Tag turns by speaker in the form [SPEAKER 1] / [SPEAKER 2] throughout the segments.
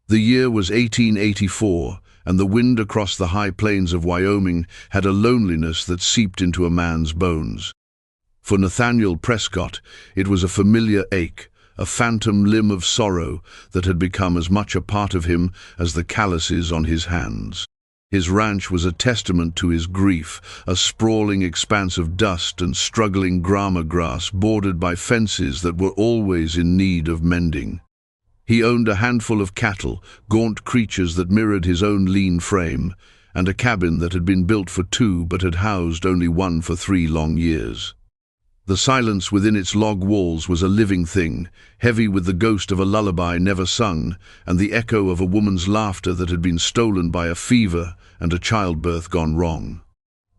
[SPEAKER 1] The year was 1884, and the wind across the high plains of Wyoming had a loneliness that seeped into a man's bones. For Nathaniel Prescott, it was a familiar ache, a phantom limb of sorrow that had become as much a part of him as the calluses on his hands. His ranch was a testament to his grief, a sprawling expanse of dust and struggling grama grass bordered by fences that were always in need of mending. He owned a handful of cattle, gaunt creatures that mirrored his own lean frame, and a cabin that had been built for two but had housed only one for 3 long years. The silence within its log walls was a living thing, heavy with the ghost of a lullaby never sung, and the echo of a woman's laughter that had been stolen by a fever and a childbirth gone wrong.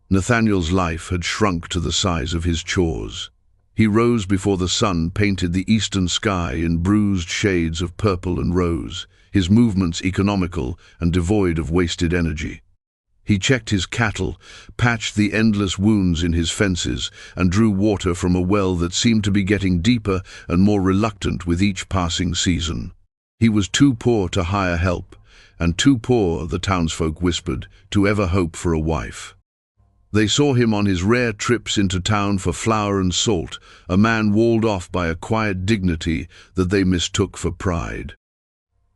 [SPEAKER 1] Nathaniel's life had shrunk to the size of his chores. He rose before the sun painted the eastern sky in bruised shades of purple and rose, his movements economical and devoid of wasted energy. He checked his cattle, patched the endless wounds in his fences, and drew water from a well that seemed to be getting deeper and more reluctant with each passing season. He was too poor to hire help, and too poor, the townsfolk whispered, to ever hope for a wife. They saw him on his rare trips into town for flour and salt, a man walled off by a quiet dignity that they mistook for pride.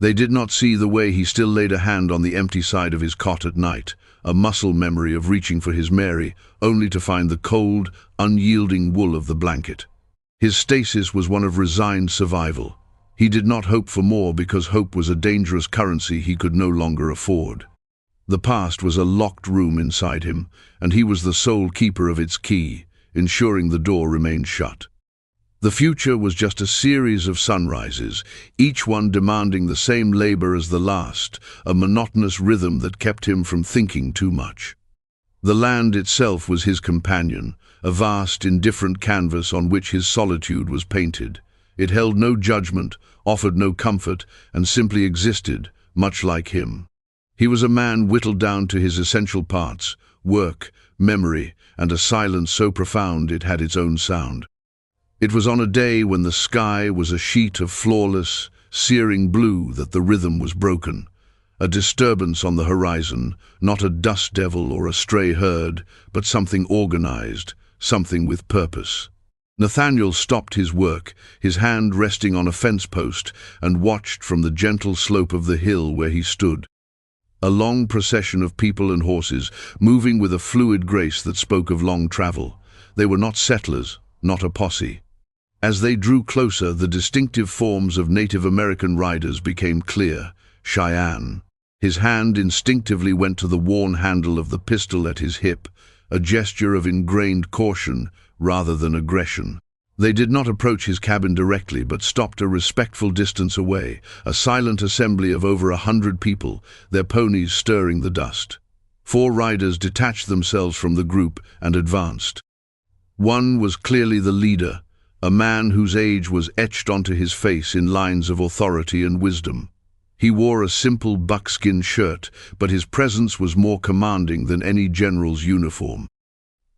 [SPEAKER 1] They did not see the way he still laid a hand on the empty side of his cot at night, a muscle memory of reaching for his Mary, only to find the cold, unyielding wool of the blanket. His stasis was one of resigned survival. He did not hope for more because hope was a dangerous currency he could no longer afford. The past was a locked room inside him, and he was the sole keeper of its key, ensuring the door remained shut. The future was just a series of sunrises, each one demanding the same labor as the last, a monotonous rhythm that kept him from thinking too much. The land itself was his companion, a vast, indifferent canvas on which his solitude was painted. It held no judgment, offered no comfort, and simply existed, much like him. He was a man whittled down to his essential parts, work, memory, and a silence so profound it had its own sound. It was on a day when the sky was a sheet of flawless, searing blue that the rhythm was broken. A disturbance on the horizon, not a dust devil or a stray herd, but something organized, something with purpose. Nathaniel stopped his work, his hand resting on a fence post, and watched from the gentle slope of the hill where he stood. A long procession of people and horses, moving with a fluid grace that spoke of long travel. They were not settlers, not a posse. As they drew closer, the distinctive forms of Native American riders became clear. Cheyenne. His hand instinctively went to the worn handle of the pistol at his hip, a gesture of ingrained caution rather than aggression. They did not approach his cabin directly, but stopped a respectful distance away, a silent assembly of over 100 people, their ponies stirring the dust. 4 riders detached themselves from the group and advanced. One was clearly the leader, a man whose age was etched onto his face in lines of authority and wisdom. He wore a simple buckskin shirt, but his presence was more commanding than any general's uniform.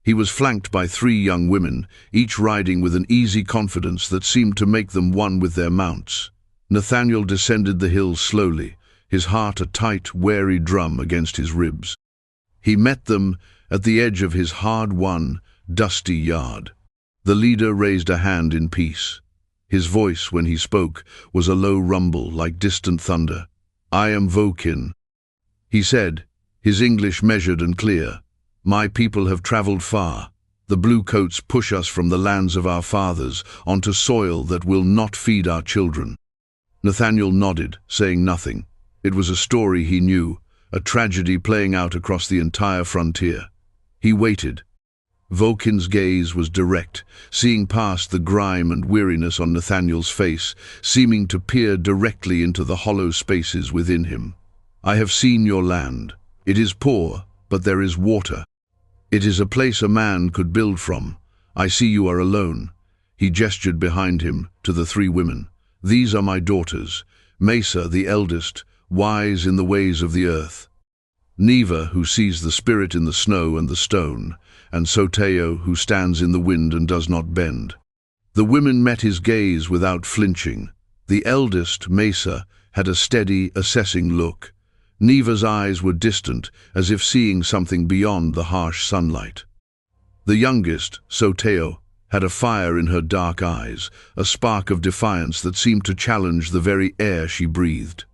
[SPEAKER 1] He was flanked by 3 young women, each riding with an easy confidence that seemed to make them one with their mounts. Nathaniel descended the hill slowly, his heart a tight, wary drum against his ribs. He met them at the edge of his hard-won, dusty yard. The leader raised a hand in peace. His voice, when he spoke, was a low rumble like distant thunder. "I am Vokin," he said, his English measured and clear. "My people have traveled far. The bluecoats push us from the lands of our fathers onto soil that will not feed our children." Nathaniel nodded, saying nothing. It was a story he knew, a tragedy playing out across the entire frontier. He waited. Vokin's gaze was direct, seeing past the grime and weariness on Nathaniel's face, seeming to peer directly into the hollow spaces within him. "I have seen your land. It is poor, but there is water. It is a place a man could build from. I see you are alone." He gestured behind him to the 3 women. "These are my daughters, Mesa, the eldest, wise in the ways of the earth; Neva, who sees the spirit in the snow and the stone; and Soteo, who stands in the wind and does not bend." The women met his gaze without flinching. The eldest, Mesa, had a steady, assessing look. Neva's eyes were distant, as if seeing something beyond the harsh sunlight. The youngest, Soteo, had a fire in her dark eyes, a spark of defiance that seemed to challenge the very air she breathed.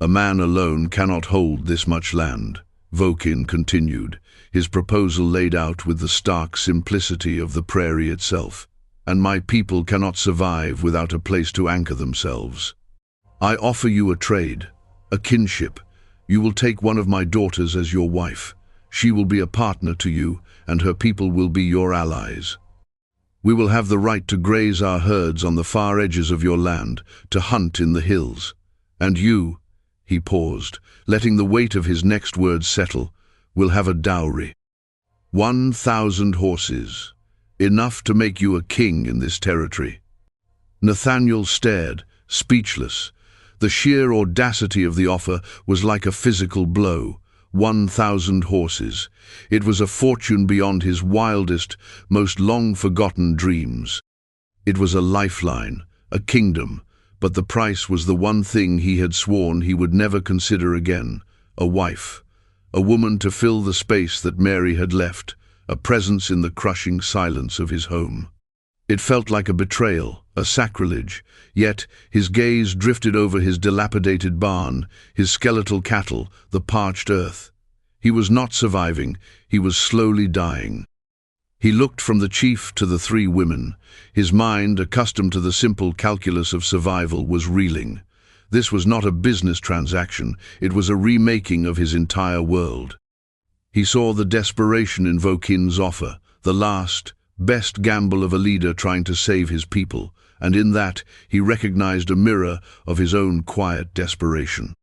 [SPEAKER 1] "A man alone cannot hold this much land," Vokin continued, his proposal laid out with the stark simplicity of the prairie itself. "And my people cannot survive without a place to anchor themselves. I offer you a trade, a kinship. You will take one of my daughters as your wife. She will be a partner to you, and her people will be your allies. We will have the right to graze our herds on the far edges of your land, to hunt in the hills. And you," he paused, letting the weight of his next words settle, "will have a dowry. 1,000 horses, enough to make you a king in this territory." Nathaniel stared, speechless. The sheer audacity of the offer was like a physical blow. 1,000 horses. It was a fortune beyond his wildest, most long-forgotten dreams. It was a lifeline, a kingdom, but the price was the one thing he had sworn he would never consider again: a wife, a woman to fill the space that Mary had left, a presence in the crushing silence of his home. It felt like a betrayal, a sacrilege, yet his gaze drifted over his dilapidated barn, his skeletal cattle, the parched earth. He was not surviving, he was slowly dying. He looked from the chief to the three women. His mind, accustomed to the simple calculus of survival, was reeling. This was not a business transaction, it was a remaking of his entire world. He saw the desperation in Vokin's offer, the last, best gamble of a leader trying to save his people, and in that he recognized a mirror of his own quiet desperation.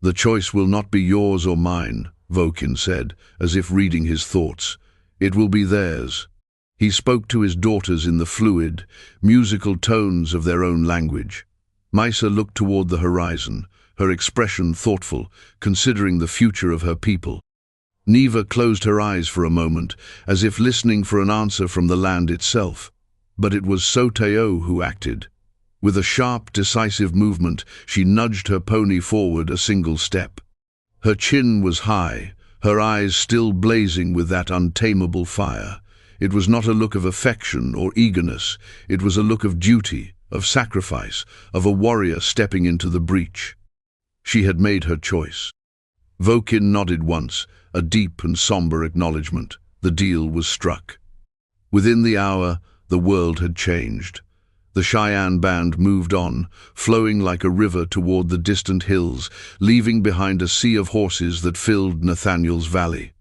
[SPEAKER 1] "The choice will not be yours or mine," Vokin said, as if reading his thoughts. "It will be theirs." He spoke to his daughters in the fluid, musical tones of their own language. Maisa looked toward the horizon, her expression thoughtful, considering the future of her people. Neva closed her eyes for a moment, as if listening for an answer from the land itself. But it was Soteo who acted. With a sharp, decisive movement, she nudged her pony forward a single step. Her chin was high, her eyes still blazing with that untamable fire. It was not a look of affection or eagerness, it was a look of duty, of sacrifice, of a warrior stepping into the breach. She had made her choice. Vokin nodded once, a deep and somber acknowledgement. The deal was struck. Within the hour, the world had changed. The Cheyenne band moved on, flowing like a river toward the distant hills, leaving behind a sea of horses that filled Nathaniel's valley.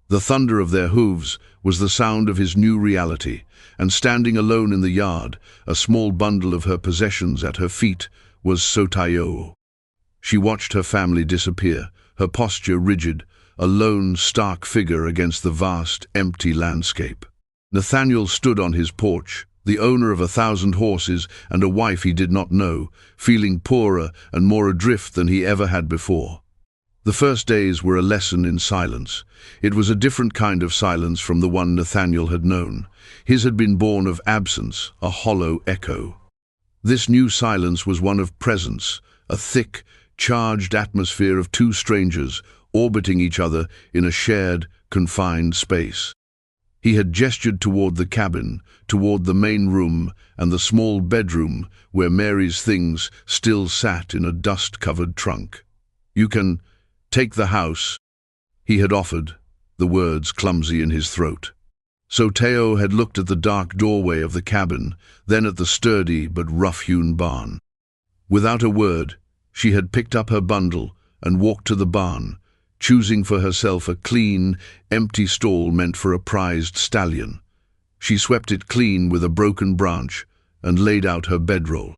[SPEAKER 1] The thunder of their hooves was the sound of his new reality, and standing alone in the yard, a small bundle of her possessions at her feet, was Soteo. She watched her family disappear, her posture rigid, a lone, stark figure against the vast, empty landscape. Nathaniel stood on his porch, the owner of 1,000 horses and a wife he did not know, feeling poorer and more adrift than he ever had before. The first days were a lesson in silence. It was a different kind of silence from the one Nathaniel had known. His had been born of absence, a hollow echo. This new silence was one of presence, a thick, charged atmosphere of two strangers orbiting each other in a shared, confined space. He had gestured toward the cabin, toward the main room and the small bedroom where Mary's things still sat in a dust-covered trunk. "You can take the house," he had offered, the words clumsy in his throat. Soteo had looked at the dark doorway of the cabin, then at the sturdy but rough-hewn barn. Without a word, she had picked up her bundle and walked to the barn, choosing for herself a clean, empty stall meant for a prized stallion. She swept it clean with a broken branch and laid out her bedroll.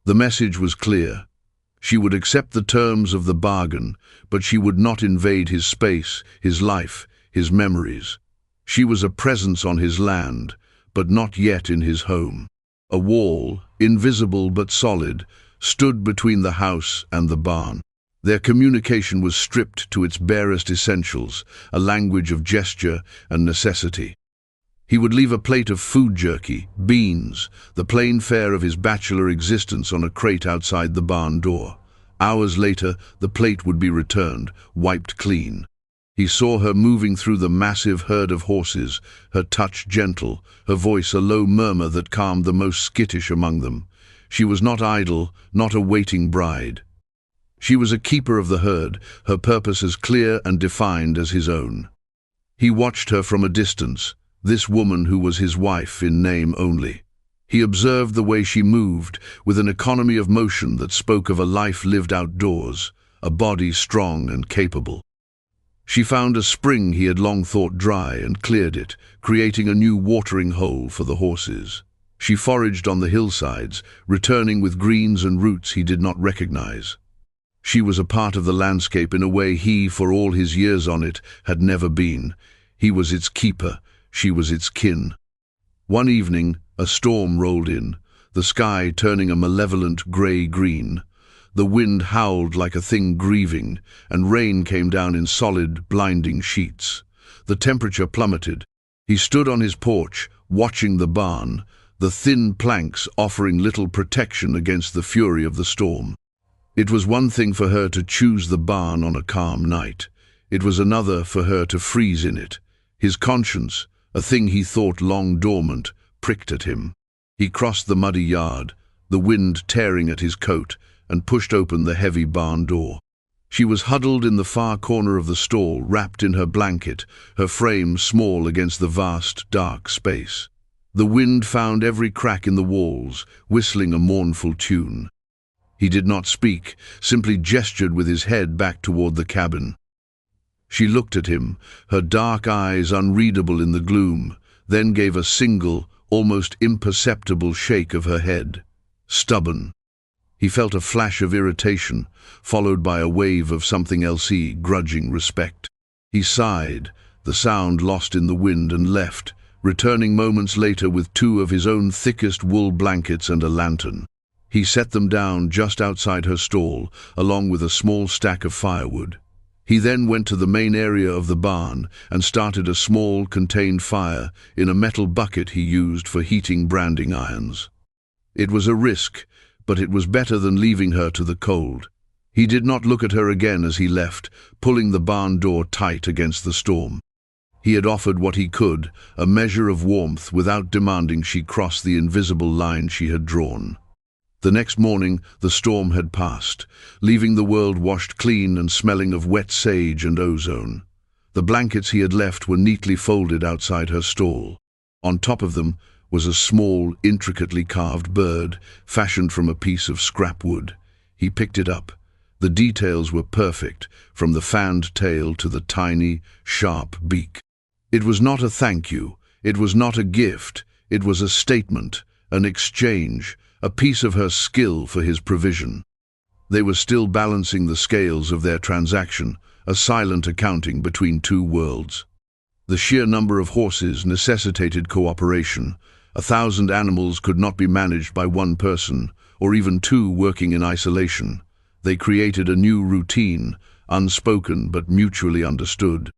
[SPEAKER 1] The message was clear. She would accept the terms of the bargain, but she would not invade his space, his life, his memories. She was a presence on his land, but not yet in his home. A wall, invisible but solid, stood between the house and the barn. Their communication was stripped to its barest essentials, a language of gesture and necessity. He would leave a plate of food jerky, beans, the plain fare of his bachelor existence on a crate outside the barn door. Hours later, the plate would be returned, wiped clean. He saw her moving through the massive herd of horses, her touch gentle, her voice a low murmur that calmed the most skittish among them. She was not idle, not a waiting bride. She was a keeper of the herd, her purpose as clear and defined as his own. He watched her from a distance, this woman who was his wife in name only. He observed the way she moved, with an economy of motion that spoke of a life lived outdoors, a body strong and capable. She found a spring he had long thought dry and cleared it, creating a new watering hole for the horses. She foraged on the hillsides, returning with greens and roots he did not recognize. She was a part of the landscape in a way he, for all his years on it, had never been. He was its keeper, she was its kin. One evening, a storm rolled in, the sky turning a malevolent grey-green. The wind howled like a thing grieving, and rain came down in solid, blinding sheets. The temperature plummeted. He stood on his porch, watching the barn, the thin planks offering little protection against the fury of the storm. It was one thing for her to choose the barn on a calm night. It was another for her to freeze in it. His conscience, a thing he thought long dormant, pricked at him. He crossed the muddy yard, the wind tearing at his coat, and pushed open the heavy barn door. She was huddled in the far corner of the stall, wrapped in her blanket, her frame small against the vast, dark space. The wind found every crack in the walls, whistling a mournful tune. He did not speak, simply gestured with his head back toward the cabin. She looked at him, her dark eyes unreadable in the gloom, then gave a single, almost imperceptible shake of her head. Stubborn. He felt a flash of irritation, followed by a wave of something else, grudging respect. He sighed, the sound lost in the wind, and left, returning moments later with two of his own thickest wool blankets and a lantern. He set them down just outside her stall, along with a small stack of firewood. He then went to the main area of the barn and started a small, contained fire in a metal bucket he used for heating branding irons. It was a risk, but it was better than leaving her to the cold. He did not look at her again as he left, pulling the barn door tight against the storm. He had offered what he could, a measure of warmth, without demanding she cross the invisible line she had drawn. The next morning, the storm had passed, leaving the world washed clean and smelling of wet sage and ozone. The blankets he had left were neatly folded outside her stall. On top of them was a small, intricately carved bird, fashioned from a piece of scrap wood. He picked it up. The details were perfect, from the fanned tail to the tiny, sharp beak. It was not a thank you, it was not a gift, it was a statement, an exchange, a piece of her skill for his provision. They were still balancing the scales of their transaction, a silent accounting between two worlds. The sheer number of horses necessitated cooperation. 1,000 animals could not be managed by one person, or even two working in isolation. They created a new routine, unspoken but mutually understood.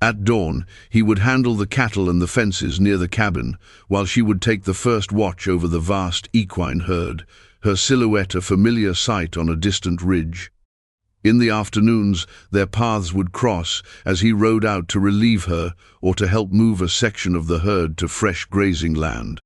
[SPEAKER 1] At dawn, he would handle the cattle and the fences near the cabin, while she would take the first watch over the vast equine herd, her silhouette a familiar sight on a distant ridge. In the afternoons, their paths would cross as he rode out to relieve her or to help move a section of the herd to fresh grazing land.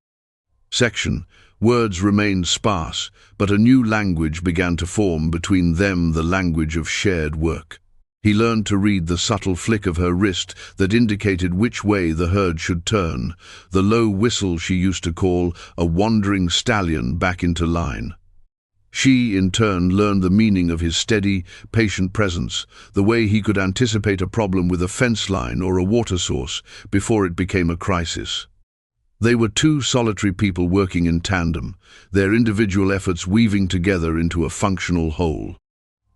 [SPEAKER 1] Words remained sparse, but a new language began to form between them, the language of shared work. He learned to read the subtle flick of her wrist that indicated which way the herd should turn, the low whistle she used to call a wandering stallion back into line. She, in turn, learned the meaning of his steady, patient presence, the way he could anticipate a problem with a fence line or a water source before it became a crisis. They were two solitary people working in tandem, their individual efforts weaving together into a functional whole.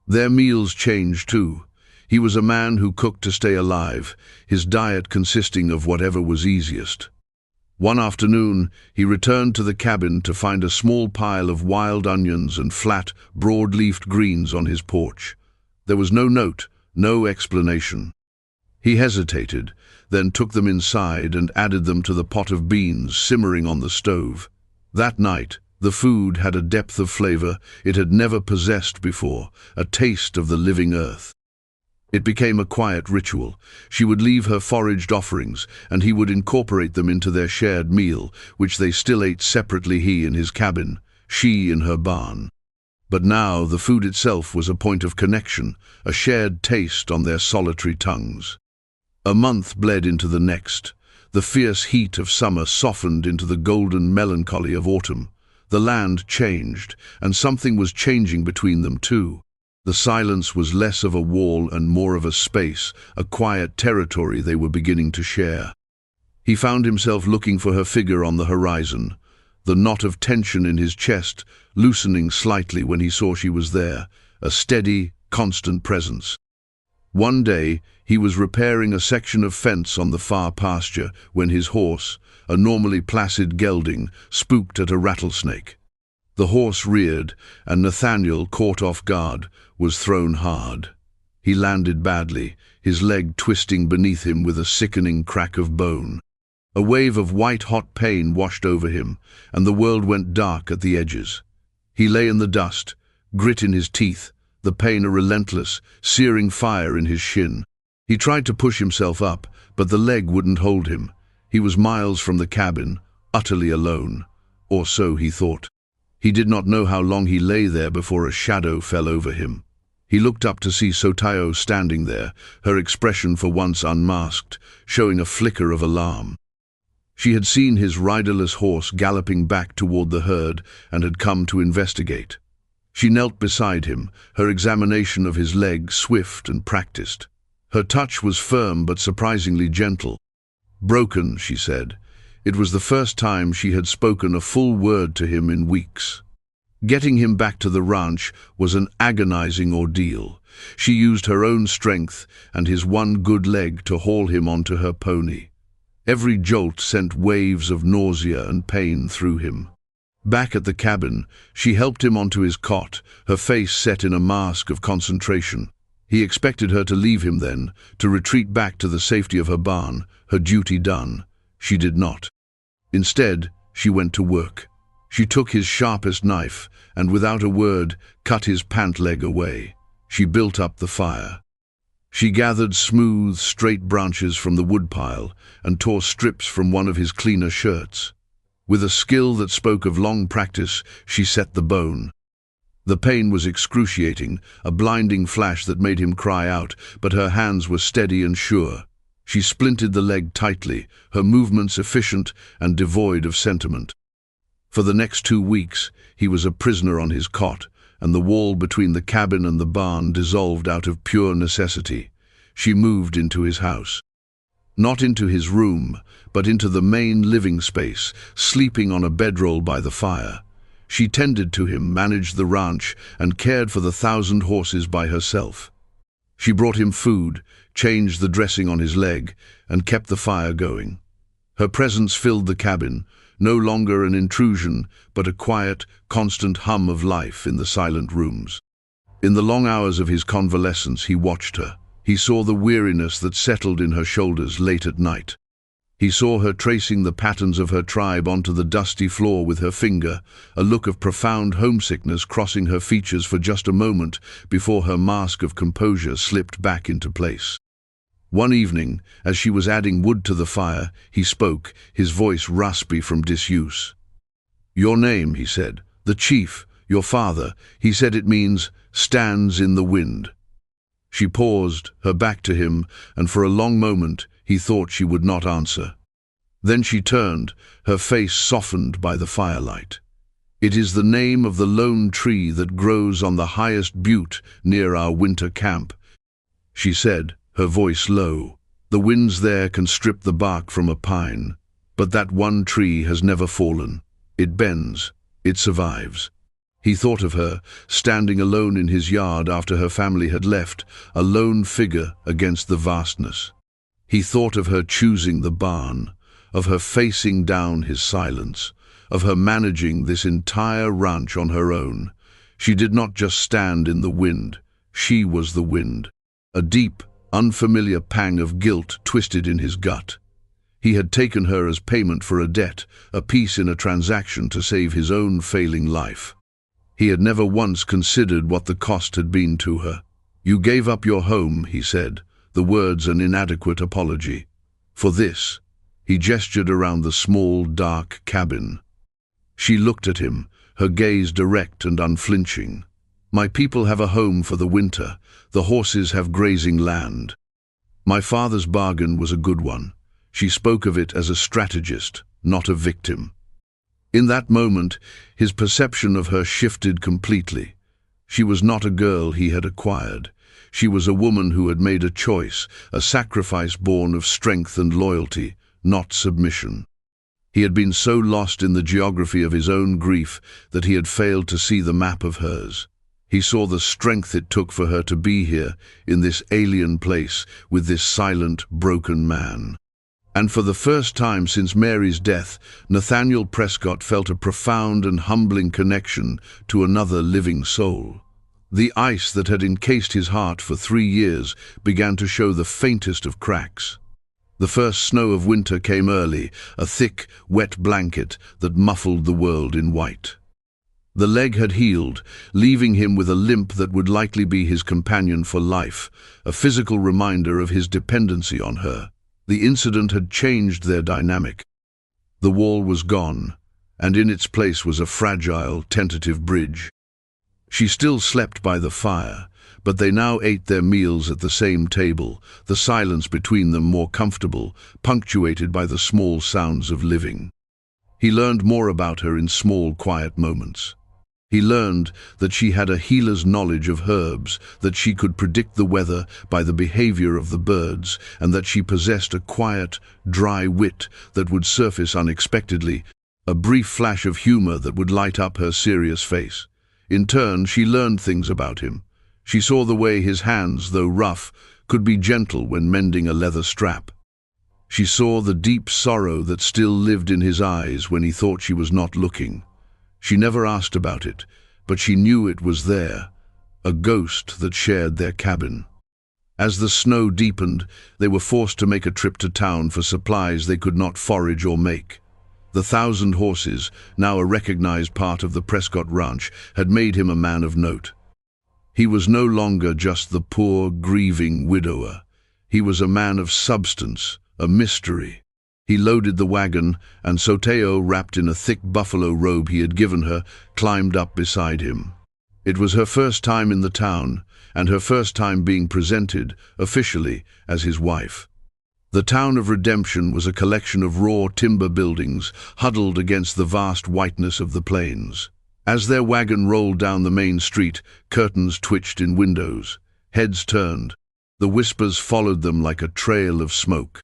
[SPEAKER 1] Their meals changed too. He was a man who cooked to stay alive, his diet consisting of whatever was easiest. One afternoon, he returned to the cabin to find a small pile of wild onions and flat, broad-leafed greens on his porch. There was no note, no explanation. He hesitated, then took them inside and added them to the pot of beans simmering on the stove. That night, The food had a depth of flavor it had never possessed before, a taste of the living earth. It became a quiet ritual. She would leave her foraged offerings, and he would incorporate them into their shared meal, which they still ate separately, he in his cabin, she in her barn. But now the food itself was a point of connection, a shared taste on their solitary tongues. A month bled into the next. The fierce heat of summer softened into the golden melancholy of autumn. The land changed, and something was changing between them too. The silence was less of a wall and more of a space, a quiet territory they were beginning to share. He found himself looking for her figure on the horizon, the knot of tension in his chest loosening slightly when he saw she was there, a steady, constant presence. One day, he was repairing a section of fence on the far pasture when his horse, a normally placid gelding, spooked at a rattlesnake. The horse reared, and Nathaniel, caught off guard, was thrown hard. He landed badly, his leg twisting beneath him with a sickening crack of bone. A wave of white-hot pain washed over him, and the world went dark at the edges. He lay in the dust, grit in his teeth, the pain a relentless, searing fire in his shin. He tried to push himself up, but the leg wouldn't hold him. He was miles from the cabin, utterly alone. Or so he thought. He did not know how long he lay there before a shadow fell over him. He looked up to see Sotayo standing there, her expression for once unmasked, showing a flicker of alarm. She had seen his riderless horse galloping back toward the herd and had come to investigate. She knelt beside him, her examination of his leg swift and practiced. Her touch was firm but surprisingly gentle. "Broken," she said. It was the first time she had spoken a full word to him in weeks. Getting him back to the ranch was an agonizing ordeal. She used her own strength and his one good leg to haul him onto her pony. Every jolt sent waves of nausea and pain through him. Back at the cabin, she helped him onto his cot, her face set in a mask of concentration. He expected her to leave him then, to retreat back to the safety of her barn, her duty done. She did not. Instead, she went to work. She took his sharpest knife and, without a word, cut his pant leg away. She built up the fire. She gathered smooth, straight branches from the woodpile and tore strips from one of his cleaner shirts. With a skill that spoke of long practice, she set the bone. The pain was excruciating, a blinding flash that made him cry out, but her hands were steady and sure. She splinted the leg tightly, her movements efficient and devoid of sentiment. For the next 2 weeks, he was a prisoner on his cot, and the wall between the cabin and the barn dissolved out of pure necessity. She moved into his house. Not into his room, but into the main living space, sleeping on a bedroll by the fire. She tended to him, managed the ranch, and cared for the 1,000 horses by herself. She brought him food, changed the dressing on his leg, and kept the fire going. Her presence filled the cabin, no longer an intrusion, but a quiet, constant hum of life in the silent rooms. In the long hours of his convalescence, he watched her. He saw the weariness that settled in her shoulders late at night. He saw her tracing the patterns of her tribe onto the dusty floor with her finger, a look of profound homesickness crossing her features for just a moment before her mask of composure slipped back into place. One evening, as she was adding wood to the fire, he spoke, his voice raspy from disuse. "Your name," he said. "The chief, your father, he said it means, stands in the wind." She paused, her back to him, and for a long moment he thought she would not answer. Then she turned, her face softened by the firelight. "It is the name of the lone tree that grows on the highest butte near our winter camp," she said, her voice low. "The winds there can strip the bark from a pine, but that one tree has never fallen. It bends, it survives." He thought of her, standing alone in his yard after her family had left, a lone figure against the vastness. He thought of her choosing the barn, of her facing down his silence, of her managing this entire ranch on her own. She did not just stand in the wind, she was the wind. A deep, unfamiliar pang of guilt twisted in his gut. He had taken her as payment for a debt, a piece in a transaction to save his own failing life. He had never once considered what the cost had been to her. "You gave up your home," he said, the words an inadequate apology. "For this." He gestured around the small, dark cabin. She looked at him, her gaze direct and unflinching. "My people have a home for the winter. The horses have grazing land. My father's bargain was a good one." She spoke of it as a strategist, not a victim. In that moment, his perception of her shifted completely. She was not a girl he had acquired. She was a woman who had made a choice, a sacrifice born of strength and loyalty, not submission. He had been so lost in the geography of his own grief that he had failed to see the map of hers. He saw the strength it took for her to be here, in this alien place, with this silent, broken man. And for the first time since Mary's death, Nathaniel Prescott felt a profound and humbling connection to another living soul. The ice that had encased his heart for 3 years began to show the faintest of cracks. The first snow of winter came early, a thick, wet blanket that muffled the world in white. The leg had healed, leaving him with a limp that would likely be his companion for life, a physical reminder of his dependency on her. The incident had changed their dynamic. The wall was gone, and in its place was a fragile, tentative bridge. She still slept by the fire, but they now ate their meals at the same table, the silence between them more comfortable, punctuated by the small sounds of living. He learned more about her in small, quiet moments. He learned that she had a healer's knowledge of herbs, that she could predict the weather by the behavior of the birds, and that she possessed a quiet, dry wit that would surface unexpectedly, a brief flash of humor that would light up her serious face. In turn, she learned things about him. She saw the way his hands, though rough, could be gentle when mending a leather strap. She saw the deep sorrow that still lived in his eyes when he thought she was not looking. She never asked about it, but she knew it was there, a ghost that shared their cabin. As the snow deepened, they were forced to make a trip to town for supplies they could not forage or make. The 1,000 horses, now a recognized part of the Prescott Ranch, had made him a man of note. He was no longer just the poor, grieving widower. He was a man of substance, a mystery. He loaded the wagon, and Soteo, wrapped in a thick buffalo robe he had given her, climbed up beside him. It was her first time in the town, and her first time being presented, officially, as his wife. The town of Redemption was a collection of raw timber buildings, huddled against the vast whiteness of the plains. As their wagon rolled down the main street, curtains twitched in windows. Heads turned. The whispers followed them like a trail of smoke.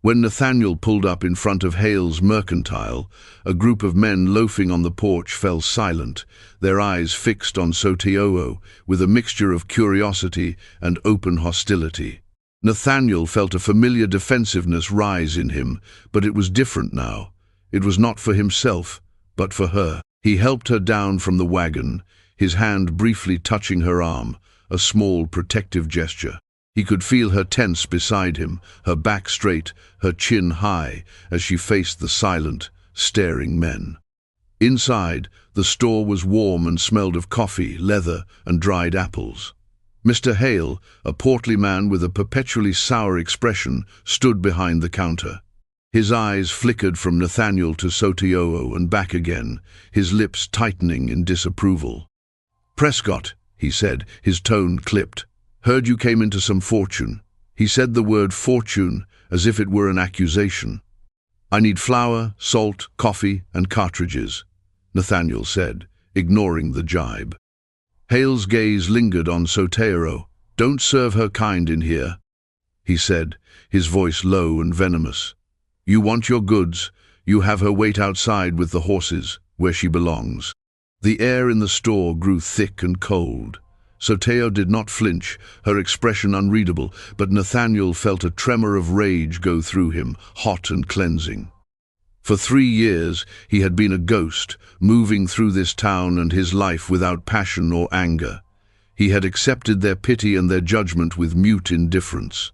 [SPEAKER 1] When Nathaniel pulled up in front of Hale's Mercantile, a group of men loafing on the porch fell silent, their eyes fixed on Soteo with a mixture of curiosity and open hostility. Nathaniel felt a familiar defensiveness rise in him, but it was different now. It was not for himself, but for her. He helped her down from the wagon, his hand briefly touching her arm, a small protective gesture. He could feel her tense beside him, her back straight, her chin high, as she faced the silent, staring men. Inside, the store was warm and smelled of coffee, leather, and dried apples. Mr. Hale, a portly man with a perpetually sour expression, stood behind the counter. His eyes flickered from Nathaniel to Soteo and back again, his lips tightening in disapproval. "Prescott," he said, his tone clipped. "Heard you came into some fortune." He said the word fortune as if it were an accusation. "I need flour, salt, coffee, and cartridges," Nathaniel said, ignoring the jibe. Hale's gaze lingered on Sotero. "Don't serve her kind in here," he said, his voice low and venomous. "You want your goods, you have her wait outside with the horses, where she belongs." The air in the store grew thick and cold. Soteo did not flinch, her expression unreadable, but Nathaniel felt a tremor of rage go through him, hot and cleansing. For 3 years he had been a ghost, moving through this town and his life without passion or anger. He had accepted their pity and their judgment with mute indifference.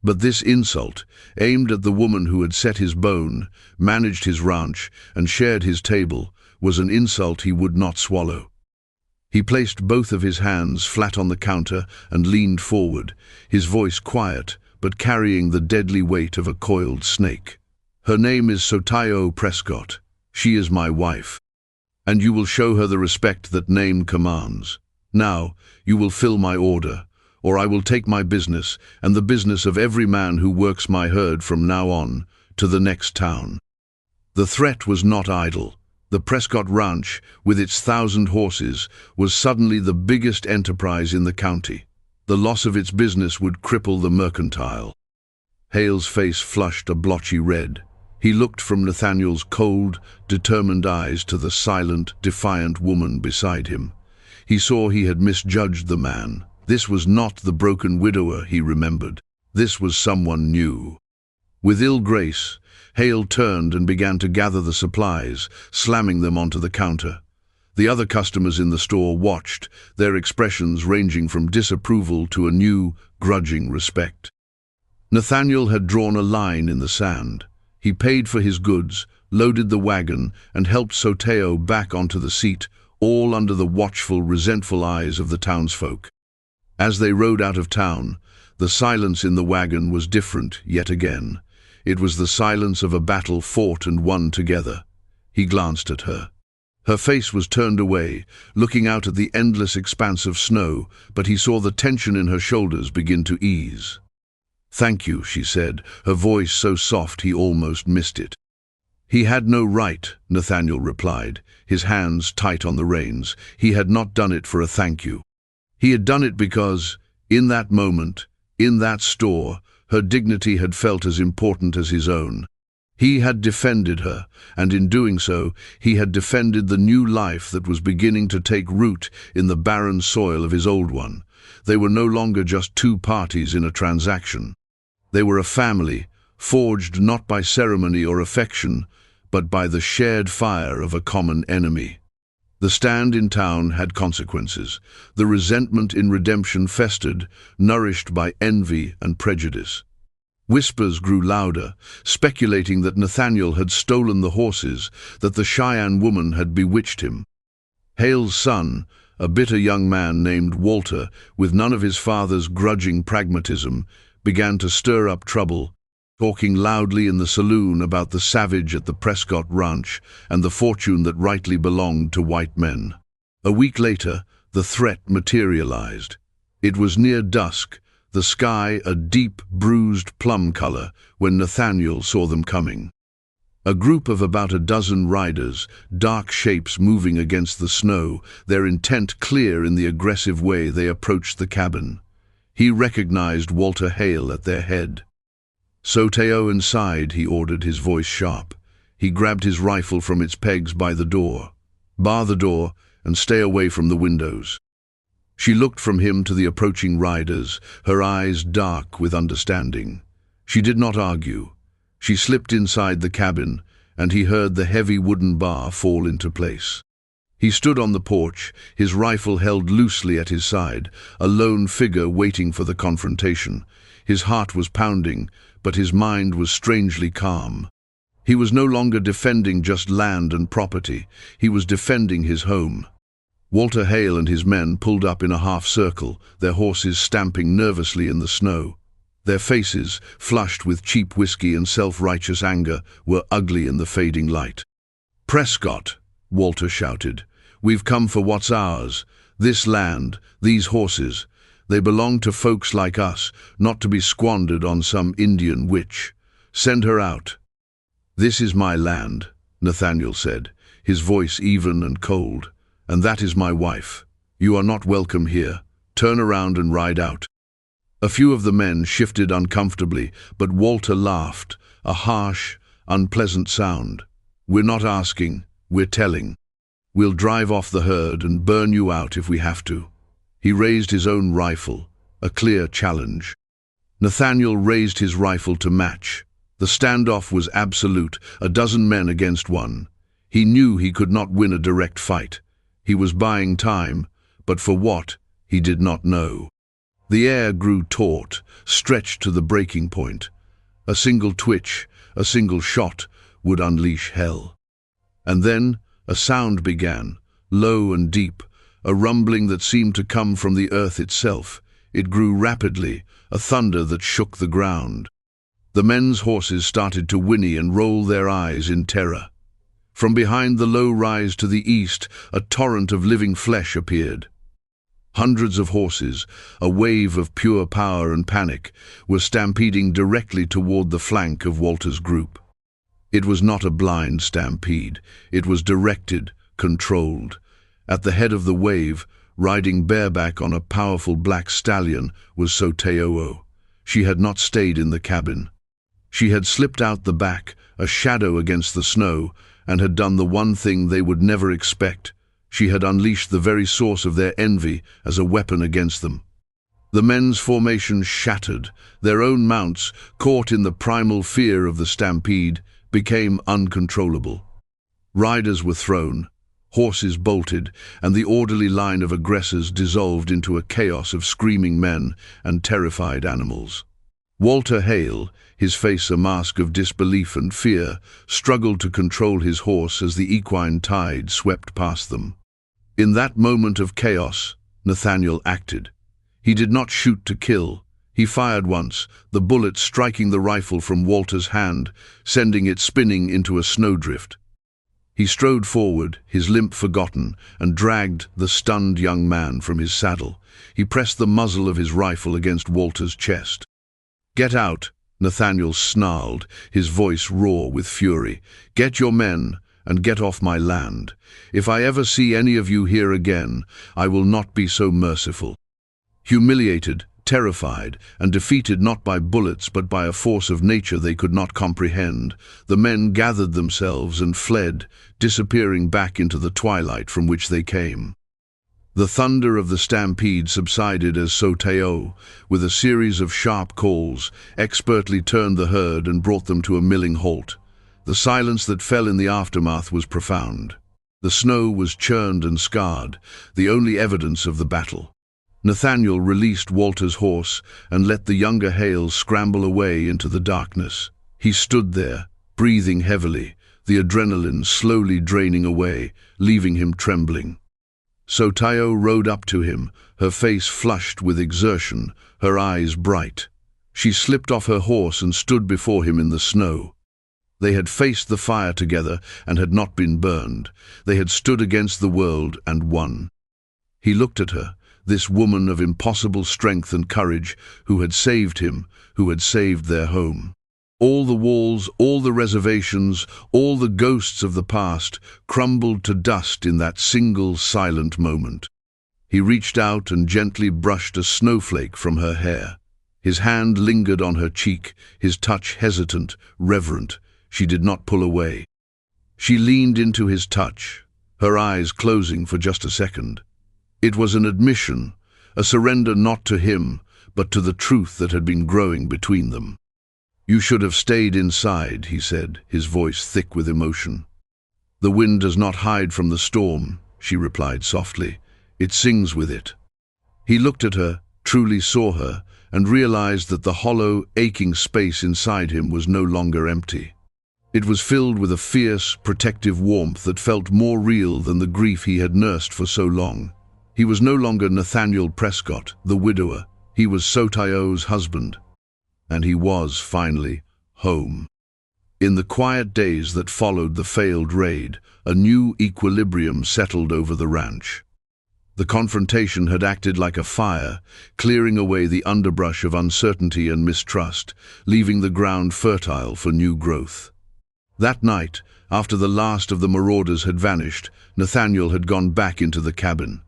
[SPEAKER 1] But this insult, aimed at the woman who had set his bone, managed his ranch, and shared his table, was an insult he would not swallow. He placed both of his hands flat on the counter and leaned forward, his voice quiet, but carrying the deadly weight of a coiled snake. "Her name is Sotayo Prescott. She is my wife. And you will show her the respect that name commands. Now, you will fill my order, or I will take my business, and the business of every man who works my herd from now on, to the next town." The threat was not idle. The Prescott Ranch, with its 1,000 horses, was suddenly the biggest enterprise in the county. The loss of its business would cripple the mercantile. Hale's face flushed a blotchy red. He looked from Nathaniel's cold, determined eyes to the silent, defiant woman beside him. He saw he had misjudged the man. This was not the broken widower he remembered. This was someone new. With ill grace, Hale turned and began to gather the supplies, slamming them onto the counter. The other customers in the store watched, their expressions ranging from disapproval to a new, grudging respect. Nathaniel had drawn a line in the sand. He paid for his goods, loaded the wagon, and helped Sotayo back onto the seat, all under the watchful, resentful eyes of the townsfolk. As they rode out of town, the silence in the wagon was different yet again. It was the silence of a battle fought and won together. He glanced at her. Her face was turned away, looking out at the endless expanse of snow, but he saw the tension in her shoulders begin to ease. "Thank you," she said, her voice so soft he almost missed it. "He had no right," Nathaniel replied, his hands tight on the reins. He had not done it for a thank you. He had done it because, in that moment, in that store, her dignity had felt as important as his own. He had defended her, and in doing so, he had defended the new life that was beginning to take root in the barren soil of his old one. They were no longer just two parties in a transaction. They were a family, forged not by ceremony or affection, but by the shared fire of a common enemy. The stand in town had consequences. The resentment in redemption festered, nourished by envy and prejudice. Whispers grew louder, speculating that Nathaniel had stolen the horses, that the Cheyenne woman had bewitched him. Hale's son, a bitter young man named Walter, with none of his father's grudging pragmatism, began to stir up trouble, talking loudly in the saloon about the savage at the Prescott Ranch and the fortune that rightly belonged to white men. A week later, the threat materialized. It was near dusk, the sky a deep, bruised plum color, when Nathaniel saw them coming. A group of about a dozen riders, dark shapes moving against the snow, their intent clear in the aggressive way they approached the cabin. He recognized Walter Hale at their head. "Sotayo inside," he ordered, his voice sharp. He grabbed his rifle from its pegs by the door. "Bar the door and stay away from the windows." She looked from him to the approaching riders, her eyes dark with understanding. She did not argue. She slipped inside the cabin, and he heard the heavy wooden bar fall into place. He stood on the porch, his rifle held loosely at his side, a lone figure waiting for the confrontation. His heart was pounding, but his mind was strangely calm. He was no longer defending just land and property. He was defending his home. Walter Hale and his men pulled up in a half-circle, their horses stamping nervously in the snow. Their faces, flushed with cheap whiskey and self-righteous anger, were ugly in the fading light. "Prescott," Walter shouted, "we've come for what's ours. This land, these horses. They belong to folks like us, not to be squandered on some Indian witch. Send her out." "This is my land," Nathaniel said, his voice even and cold. "And that is my wife. You are not welcome here. Turn around and ride out." A few of the men shifted uncomfortably, but Walter laughed, a harsh, unpleasant sound. "We're not asking, we're telling. We'll drive off the herd and burn you out if we have to." He raised his own rifle, a clear challenge. Nathaniel raised his rifle to match. The standoff was absolute, a dozen men against one. He knew he could not win a direct fight. He was buying time, but for what, he did not know. The air grew taut, stretched to the breaking point. A single twitch, a single shot, would unleash hell. And then a sound began, low and deep, a rumbling that seemed to come from the earth itself. It grew rapidly, a thunder that shook the ground. The men's horses started to whinny and roll their eyes in terror. From behind the low rise to the east, a torrent of living flesh appeared. Hundreds of horses, a wave of pure power and panic, were stampeding directly toward the flank of Walter's group. It was not a blind stampede. It was directed, controlled. At the head of the wave, riding bareback on a powerful black stallion, was Sotao. She had not stayed in the cabin. She had slipped out the back, a shadow against the snow, and had done the one thing they would never expect. She had unleashed the very source of their envy as a weapon against them. The men's formation shattered. Their own mounts, caught in the primal fear of the stampede, became uncontrollable. Riders were thrown, horses bolted, and the orderly line of aggressors dissolved into a chaos of screaming men and terrified animals. Walter Hale, his face a mask of disbelief and fear, struggled to control his horse as the equine tide swept past them. In that moment of chaos, Nathaniel acted. He did not shoot to kill. He fired once, the bullet striking the rifle from Walter's hand, sending it spinning into a snowdrift. He strode forward, his limp forgotten, and dragged the stunned young man from his saddle. He pressed the muzzle of his rifle against Walter's chest. "Get out," Nathaniel snarled, his voice raw with fury. "Get your men, and get off my land. If I ever see any of you here again, I will not be so merciful." Humiliated, terrified, and defeated not by bullets but by a force of nature they could not comprehend, the men gathered themselves and fled, disappearing back into the twilight from which they came. The thunder of the stampede subsided as Sotao, with a series of sharp calls, expertly turned the herd and brought them to a milling halt. The silence that fell in the aftermath was profound. The snow was churned and scarred, the only evidence of the battle. Nathaniel released Walter's horse and let the younger Hale scramble away into the darkness. He stood there, breathing heavily, the adrenaline slowly draining away, leaving him trembling. Sotao rode up to him, her face flushed with exertion, her eyes bright. She slipped off her horse and stood before him in the snow. They had faced the fire together and had not been burned. They had stood against the world and won. He looked at her, this woman of impossible strength and courage, who had saved him, who had saved their home. All the walls, all the reservations, all the ghosts of the past crumbled to dust in that single silent moment. He reached out and gently brushed a snowflake from her hair. His hand lingered on her cheek, his touch hesitant, reverent. She did not pull away. She leaned into his touch, her eyes closing for just a second. It was an admission, a surrender not to him, but to the truth that had been growing between them. "You should have stayed inside," he said, his voice thick with emotion. "The wind does not hide from the storm," she replied softly. "It sings with it." He looked at her, truly saw her, and realized that the hollow, aching space inside him was no longer empty. It was filled with a fierce, protective warmth that felt more real than the grief he had nursed for so long. He was no longer Nathaniel Prescott, the widower. He was Sotao's husband. And he was, finally, home. In the quiet days that followed the failed raid, a new equilibrium settled over the ranch. The confrontation had acted like a fire, clearing away the underbrush of uncertainty and mistrust, leaving the ground fertile for new growth. That night, after the last of the marauders had vanished, Nathaniel had gone back into the cabin.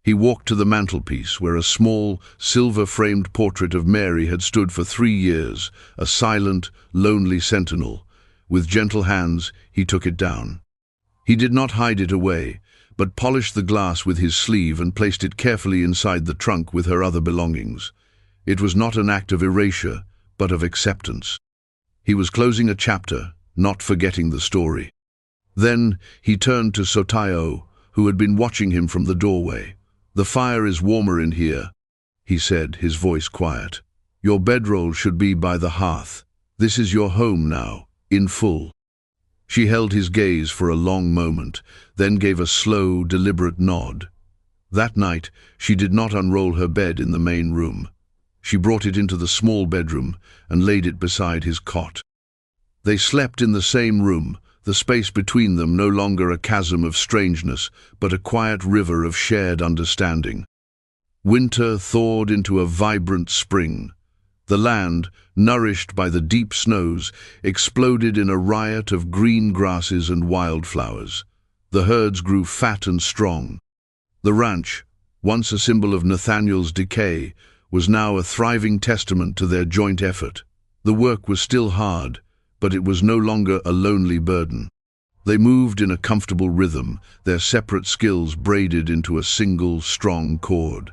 [SPEAKER 1] He walked to the mantelpiece where a small, silver-framed portrait of Mary had stood for 3 years, a silent, lonely sentinel. With gentle hands, he took it down. He did not hide it away, but polished the glass with his sleeve and placed it carefully inside the trunk with her other belongings. It was not an act of erasure, but of acceptance. He was closing a chapter, not forgetting the story. Then he turned to Sotao, who had been watching him from the doorway. "The fire is warmer in here." he said, his voice quiet. Your bedroll should be by the hearth. This is your home now, in full. She held his gaze for a long moment, then gave a slow, deliberate nod. That night, she did not unroll her bed in the main room. She brought it into the small bedroom and laid it beside his cot. They slept in the same room, the space between them no longer a chasm of strangeness, but a quiet river of shared understanding. Winter thawed into a vibrant spring. The land, nourished by the deep snows, exploded in a riot of green grasses and wildflowers. The herds grew fat and strong. The ranch, once a symbol of Nathaniel's decay, was now a thriving testament to their joint effort. The work was still hard, but it was no longer a lonely burden. They moved in a comfortable rhythm, their separate skills braided into a single, strong cord.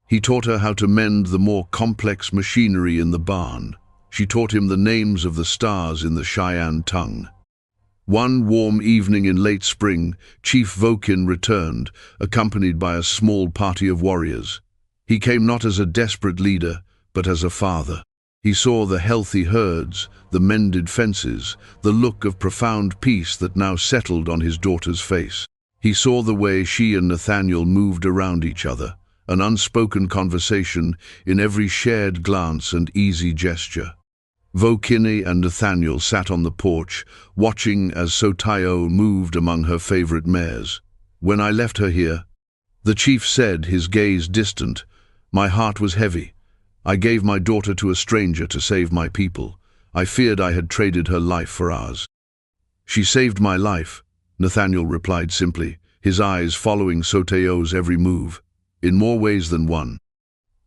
[SPEAKER 1] He taught her how to mend the more complex machinery in the barn. She taught him the names of the stars in the Cheyenne tongue. One warm evening in late spring, Chief Vokin returned, accompanied by a small party of warriors. He came not as a desperate leader, but as a father. He saw the healthy herds, the mended fences, the look of profound peace that now settled on his daughter's face. He saw the way she and Nathaniel moved around each other, an unspoken conversation in every shared glance and easy gesture. Vokini and Nathaniel sat on the porch, watching as Sotayo moved among her favorite mares. When I left her here, the chief said, his gaze distant, my heart was heavy. I gave my daughter to a stranger to save my people. I feared I had traded her life for ours. She saved my life, Nathaniel replied simply, his eyes following Sotayo's every move, in more ways than one.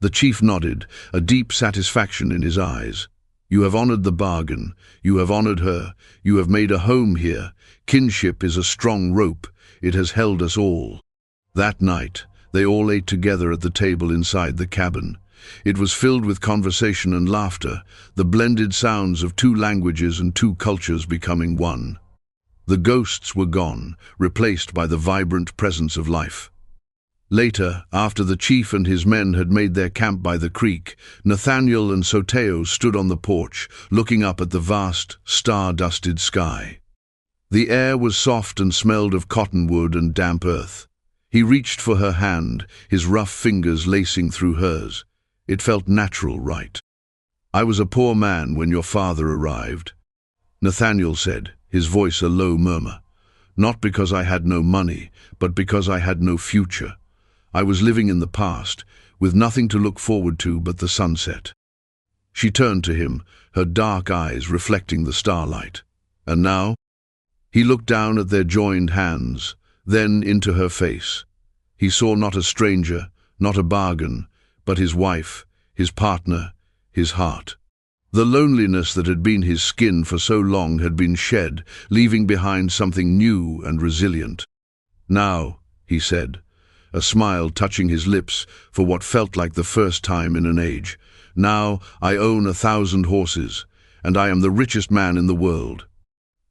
[SPEAKER 1] The chief nodded, a deep satisfaction in his eyes. You have honored the bargain. You have honored her. You have made a home here. Kinship is a strong rope. It has held us all. That night, they all ate together at the table inside the cabin. It was filled with conversation and laughter, the blended sounds of two languages and two cultures becoming one. The ghosts were gone, replaced by the vibrant presence of life. Later, after the chief and his men had made their camp by the creek, Nathaniel and Sotayo stood on the porch, looking up at the vast, star-dusted sky. The air was soft and smelled of cottonwood and damp earth. He reached for her hand, his rough fingers lacing through hers. It felt natural, right? I was a poor man when your father arrived, Nathaniel said, his voice a low murmur. Not because I had no money, but because I had no future. I was living in the past, with nothing to look forward to but the sunset. She turned to him, her dark eyes reflecting the starlight. And now? He looked down at their joined hands, then into her face. He saw not a stranger, not a bargain, but his wife, his partner, his heart. The loneliness that had been his skin for so long had been shed, leaving behind something new and resilient. Now, he said, a smile touching his lips for what felt like the first time in an age. Now I own 1,000 horses, and I am the richest man in the world.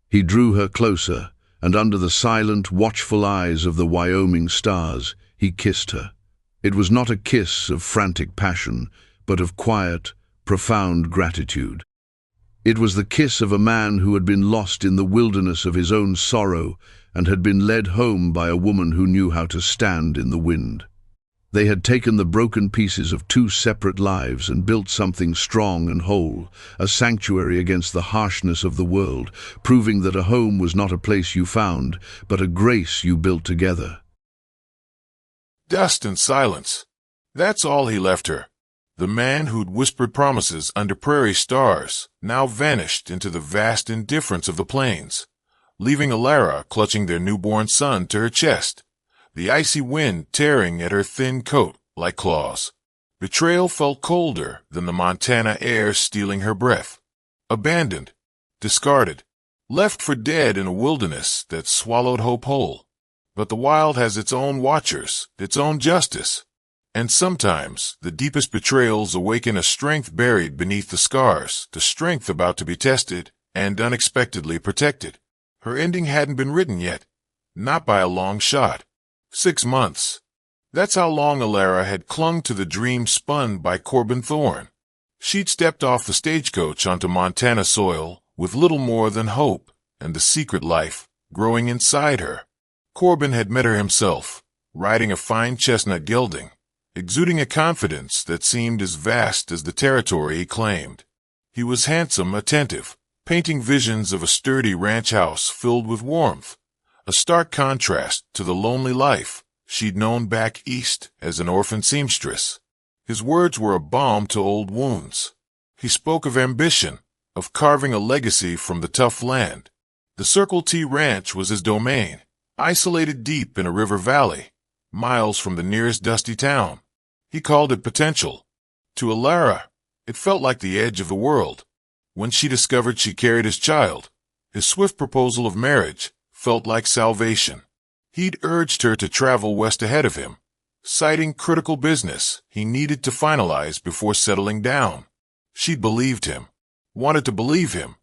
[SPEAKER 1] He drew her closer, and under the silent, watchful eyes of the Wyoming stars, he kissed her. It was not a kiss of frantic passion, but of quiet, profound gratitude. It was the kiss of a man who had been lost in the wilderness of his own sorrow and had been led home by a woman who knew how to stand in the wind. They had taken the broken pieces of two separate lives and built something strong and whole, a sanctuary against the harshness of the world, proving that a home was not a place you found, but a grace you built together.
[SPEAKER 2] Dust and silence. That's all he left her. The man who'd whispered promises under prairie stars now vanished into the vast indifference of the plains, leaving Alara clutching their newborn son to her chest, the icy wind tearing at her thin coat like claws. Betrayal felt colder than the Montana air stealing her breath. Abandoned, discarded, left for dead in a wilderness that swallowed hope whole. But the wild has its own watchers, its own justice. And sometimes the deepest betrayals awaken a strength buried beneath the scars, the strength about to be tested and unexpectedly protected. Her ending hadn't been written yet, not by a long shot. 6 months. That's how long Alara had clung to the dream spun by Corbin Thorne. She'd stepped off the stagecoach onto Montana soil with little more than hope and the secret life growing inside her. Corbin had met her himself, riding a fine chestnut gelding, exuding a confidence that seemed as vast as the territory he claimed. He was handsome, attentive, painting visions of a sturdy ranch house filled with warmth, a stark contrast to the lonely life she'd known back east as an orphan seamstress. His words were a balm to old wounds. He spoke of ambition, of carving a legacy from the tough land. The Circle T Ranch was his domain, isolated deep in a river valley, miles from the nearest dusty town. He called it potential. To Alara, it felt like the edge of the world. When she discovered she carried his child, his swift proposal of marriage felt like salvation. He'd urged her to travel west ahead of him, citing critical business he needed to finalize before settling down. She'd believed him, wanted to believe him.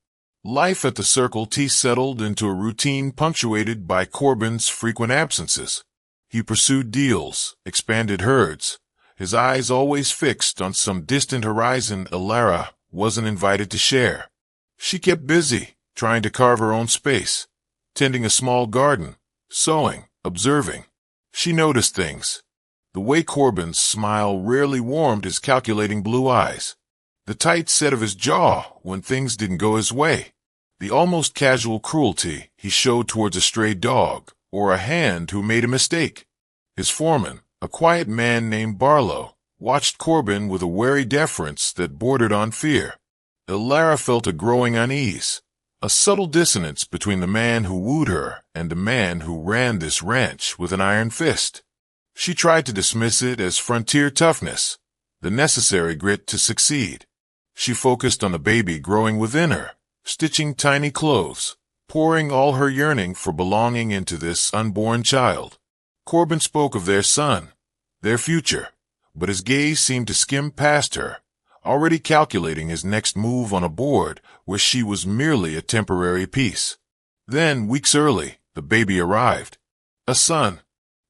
[SPEAKER 2] Life at the Circle T settled into a routine punctuated by Corbin's frequent absences. He pursued deals, expanded herds, his eyes always fixed on some distant horizon Alara wasn't invited to share. She kept busy, trying to carve her own space, tending a small garden, sewing, observing. She noticed things. The way Corbin's smile rarely warmed his calculating blue eyes. The tight set of his jaw when things didn't go his way. The almost casual cruelty he showed towards a stray dog or a hand who made a mistake. His foreman, a quiet man named Barlow, watched Corbin with a wary deference that bordered on fear. Alara felt a growing unease, a subtle dissonance between the man who wooed her and the man who ran this ranch with an iron fist. She tried to dismiss it as frontier toughness, the necessary grit to succeed. She focused on the baby growing within her, stitching tiny clothes, pouring all her yearning for belonging into this unborn child. Corbin spoke of their son, their future, but his gaze seemed to skim past her, already calculating his next move on a board where she was merely a temporary piece. Then, weeks early, the baby arrived. A son.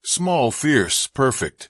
[SPEAKER 2] Small, fierce, perfect.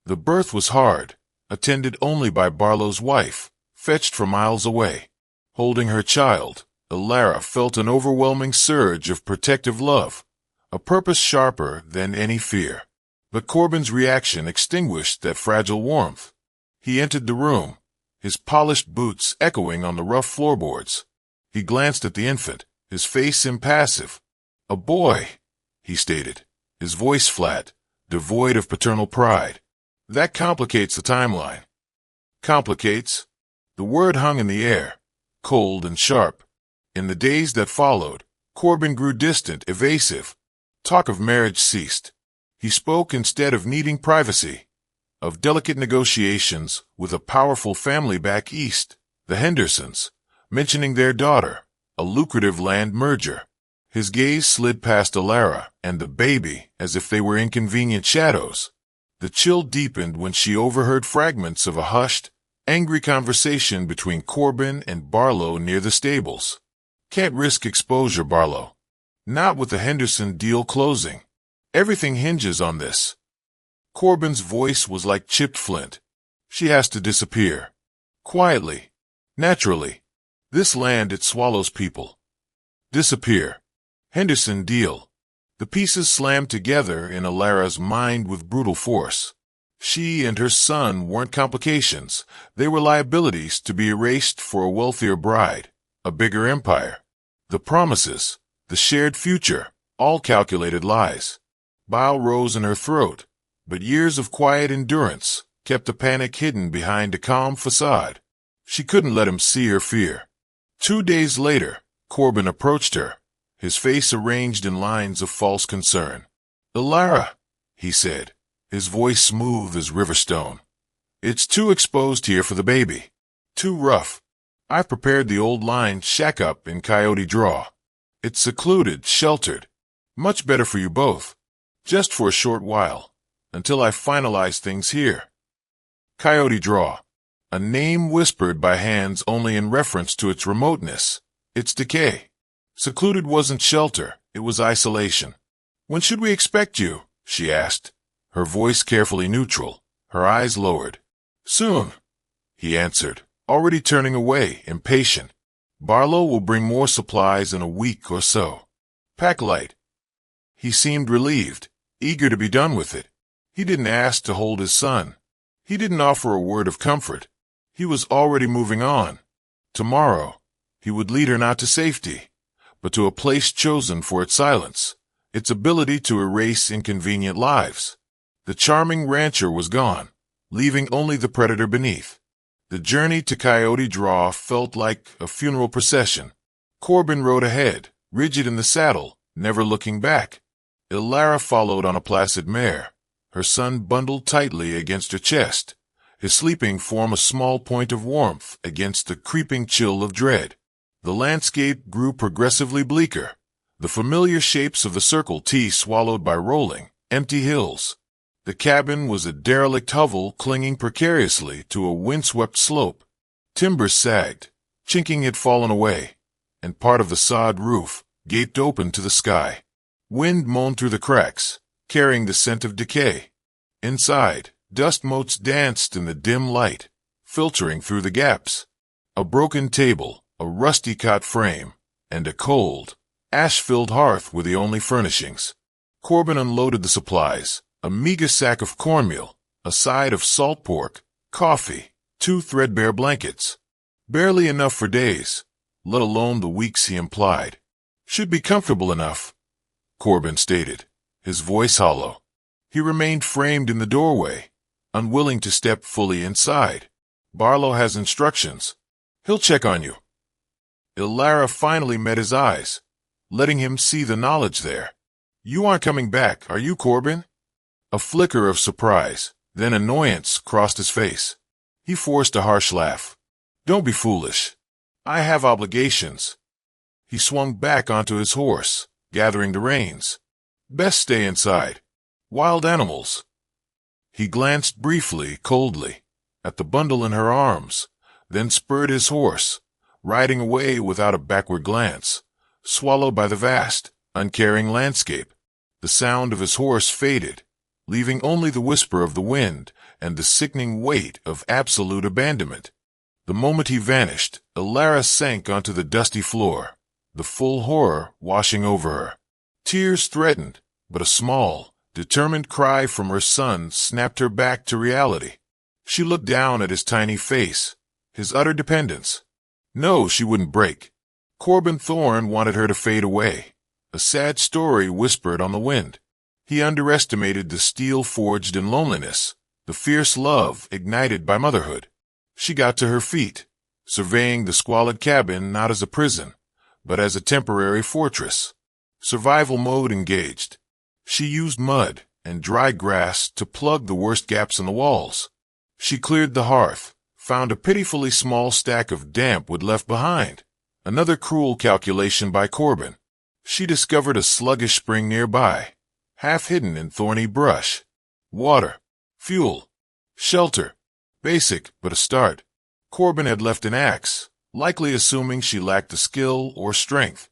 [SPEAKER 2] The birth was hard, attended only by Barlow's wife, fetched from miles away. Holding her child, Alara felt an overwhelming surge of protective love, a purpose sharper than any fear. But Corbin's reaction extinguished that fragile warmth. He entered the room, his polished boots echoing on the rough floorboards. He glanced at the infant, his face impassive. "A boy," he stated, his voice flat, devoid of paternal pride. "That complicates the timeline." Complicates? The word hung in the air, cold and sharp. In the days that followed, Corbin grew distant, evasive. Talk of marriage ceased. He spoke instead of needing privacy, of delicate negotiations with a powerful family back east, the Hendersons, mentioning their daughter, a lucrative land merger. His gaze slid past Alara and the baby as if they were inconvenient shadows. The chill deepened when she overheard fragments of a hushed, angry conversation between Corbin and Barlow near the stables. "Can't risk exposure, Barlow. Not with the Henderson deal closing. Everything hinges on this." Corbin's voice was like chipped flint. "She has to disappear. Quietly. Naturally. This land, it swallows people. Disappear. Henderson deal." The pieces slammed together in Alara's mind with brutal force. She and her son weren't complications. They were liabilities to be erased for a wealthier bride, a bigger empire. The promises, the shared future, all calculated lies. Bile rose in her throat, but years of quiet endurance kept the panic hidden behind a calm facade. She couldn't let him see her fear. 2 days later, Corbin approached her, his face arranged in lines of false concern. "Alara," he said, his voice smooth as riverstone. "It's too exposed here for the baby. Too rough. I've prepared the old line shack up in Coyote Draw. It's secluded, sheltered. Much better for you both. Just for a short while, until I finalize things here." Coyote Draw, a name whispered by hands only in reference to its remoteness, its decay. Secluded wasn't shelter, it was isolation. "When should we expect you?" she asked, her voice carefully neutral, her eyes lowered. "Soon," he answered, already turning away, impatient. "Barlow will bring more supplies in a week or so. Pack light." He seemed relieved, eager to be done with it. He didn't ask to hold his son. He didn't offer a word of comfort. He was already moving on. Tomorrow, he would lead her not to safety, but to a place chosen for its silence, its ability to erase inconvenient lives. The charming rancher was gone, leaving only the predator beneath. The journey to Coyote Draw felt like a funeral procession. Corbin rode ahead, rigid in the saddle, never looking back. Ilara followed on a placid mare, her son bundled tightly against her chest, his sleeping form a small point of warmth against the creeping chill of dread. The landscape grew progressively bleaker, the familiar shapes of the Circle T swallowed by rolling, empty hills. The cabin was a derelict hovel clinging precariously to a windswept slope. Timbers sagged, chinking had fallen away, and part of the sod roof gaped open to the sky. Wind moaned through the cracks, carrying the scent of decay. Inside, dust motes danced in the dim light, filtering through the gaps. A broken table, a rusty cot frame, and a cold, ash-filled hearth were the only furnishings. Corbin unloaded the supplies, a meager sack of cornmeal, a side of salt pork, coffee, 2 threadbare blankets. Barely enough for days, let alone the weeks he implied. "Should be comfortable enough," Corbin stated, his voice hollow. He remained framed in the doorway, unwilling to step fully inside. "Barlow has instructions. He'll check on you." Ilara finally met his eyes, letting him see the knowledge there. "You aren't coming back, are you, Corbin?" A flicker of surprise, then annoyance crossed his face. He forced a harsh laugh. "Don't be foolish. I have obligations." He swung back onto his horse, gathering the reins. "Best stay inside. Wild animals." He glanced briefly, coldly, at the bundle in her arms, then spurred his horse, riding away without a backward glance, swallowed by the vast, uncaring landscape. The sound of his horse faded, leaving only the whisper of the wind and the sickening weight of absolute abandonment. The moment he vanished, Ilara sank onto the dusty floor, the full horror washing over her. Tears threatened, but a small, determined cry from her son snapped her back to reality. She looked down at his tiny face, his utter dependence. No, she wouldn't break. Corbin Thorne wanted her to fade away, a sad story whispered on the wind. He underestimated the steel forged in loneliness, the fierce love ignited by motherhood. She got to her feet, surveying the squalid cabin not as a prison, but as a temporary fortress. Survival mode engaged. She used mud and dry grass to plug the worst gaps in the walls. She cleared the hearth, found a pitifully small stack of damp wood left behind. Another cruel calculation by Corbin. She discovered a sluggish spring nearby, half hidden in thorny brush. Water, fuel, shelter. Basic, but a start. Corbin had left an axe, likely assuming she lacked the skill or strength.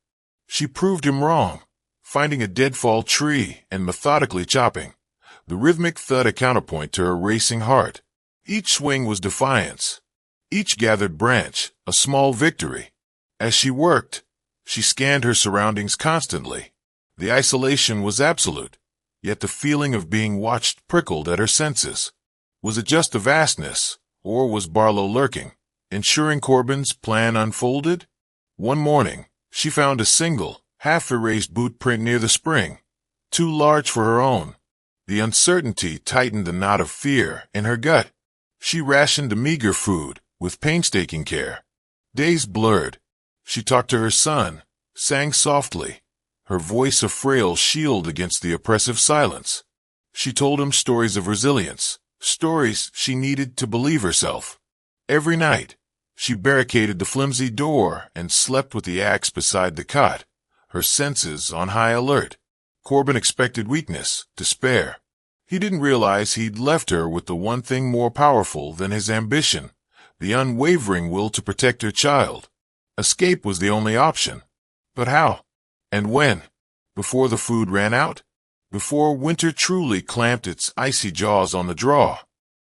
[SPEAKER 2] She proved him wrong, finding a deadfall tree and methodically chopping, the rhythmic thud a counterpoint to her racing heart. Each swing was defiance. Each gathered branch, a small victory. As she worked, she scanned her surroundings constantly. The isolation was absolute, yet the feeling of being watched prickled at her senses. Was it just the vastness, or was Barlow lurking, ensuring Corbin's plan unfolded? One morning, she found a single, half-erased boot print near the spring, too large for her own. The uncertainty tightened the knot of fear in her gut. She rationed the meager food with painstaking care. Days blurred. She talked to her son, sang softly, her voice a frail shield against the oppressive silence. She told him stories of resilience, stories she needed to believe herself. Every night, she barricaded the flimsy door and slept with the axe beside the cot, her senses on high alert. Corbin expected weakness, despair. He didn't realize he'd left her with the one thing more powerful than his ambition, the unwavering will to protect her child. Escape was the only option. But how? And when? Before the food ran out? before winter truly clamped its icy jaws on the draw?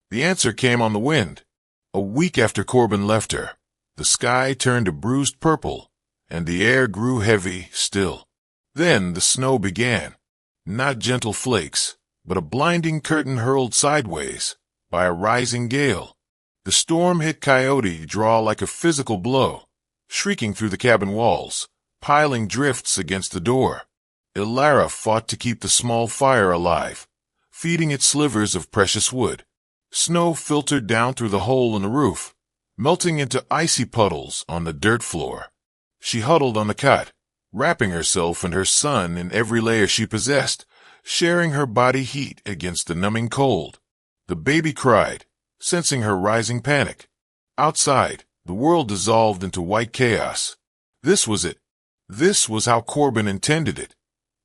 [SPEAKER 2] The answer came on the wind. A week after Corbin left her, the sky turned a bruised purple, and the air grew heavy still. Then the snow began. Not gentle flakes, but a blinding curtain hurled sideways by a rising gale. The storm hit Coyote Draw like a physical blow, shrieking through the cabin walls, piling drifts against the door. Ilara fought to keep the small fire alive, feeding it slivers of precious wood. Snow filtered down through the hole in the roof, melting into icy puddles on the dirt floor. She huddled on the cot, wrapping herself and her son in every layer she possessed, sharing her body heat against the numbing cold. The baby cried, sensing her rising panic. Outside, the world dissolved into white chaos. This was it. This was how Corbin intended it.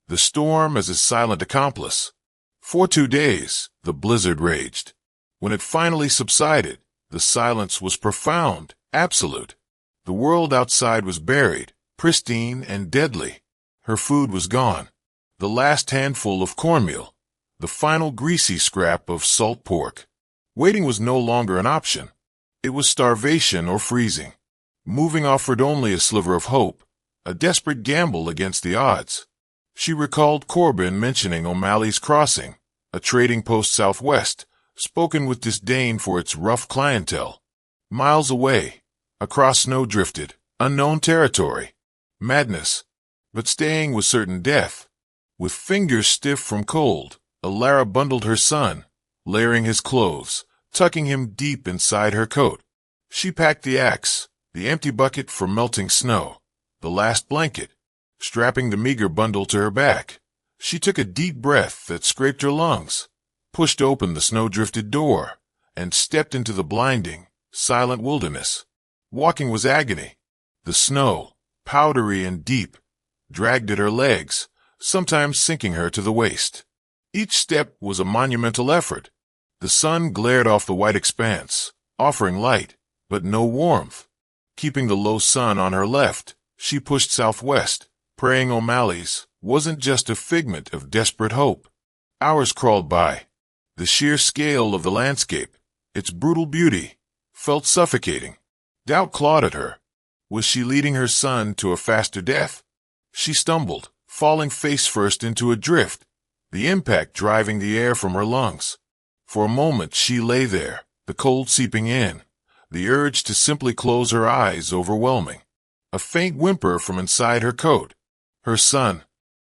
[SPEAKER 2] The storm as his silent accomplice. For 2 days, the blizzard raged. When it finally subsided, the silence was profound, absolute. The world outside was buried, pristine and deadly. Her food was gone. The last handful of cornmeal. The final greasy scrap of salt pork. Waiting was no longer an option. It was starvation or freezing. Moving offered only a sliver of hope, a desperate gamble against the odds. She recalled Corbin mentioning O'Malley's Crossing, a trading post southwest, spoken with disdain for its rough clientele. Miles away, across snow-drifted, unknown territory. Madness, but staying was certain death. With fingers stiff from cold, Ilara bundled her son, layering his clothes, tucking him deep inside her coat. She packed the axe, the empty bucket for melting snow, the last blanket. Strapping the meager bundle to her back, she took a deep breath that scraped her lungs, pushed open the snow-drifted door, and stepped into the blinding, silent wilderness. Walking was agony. The snow, powdery and deep, dragged at her legs, sometimes sinking her to the waist. Each step was a monumental effort. The sun glared off the white expanse, offering light, but no warmth. Keeping the low sun on her left, she pushed southwest, praying O'Malley's wasn't just a figment of desperate hope. Hours crawled by. The sheer scale of the landscape, its brutal beauty, felt suffocating. Doubt clawed at her. Was she leading her son to a faster death? She stumbled, falling face first into a drift, the impact driving the air from her lungs. For a moment she lay there, the cold seeping in, the urge to simply close her eyes overwhelming. A faint whimper from inside her coat. Her son.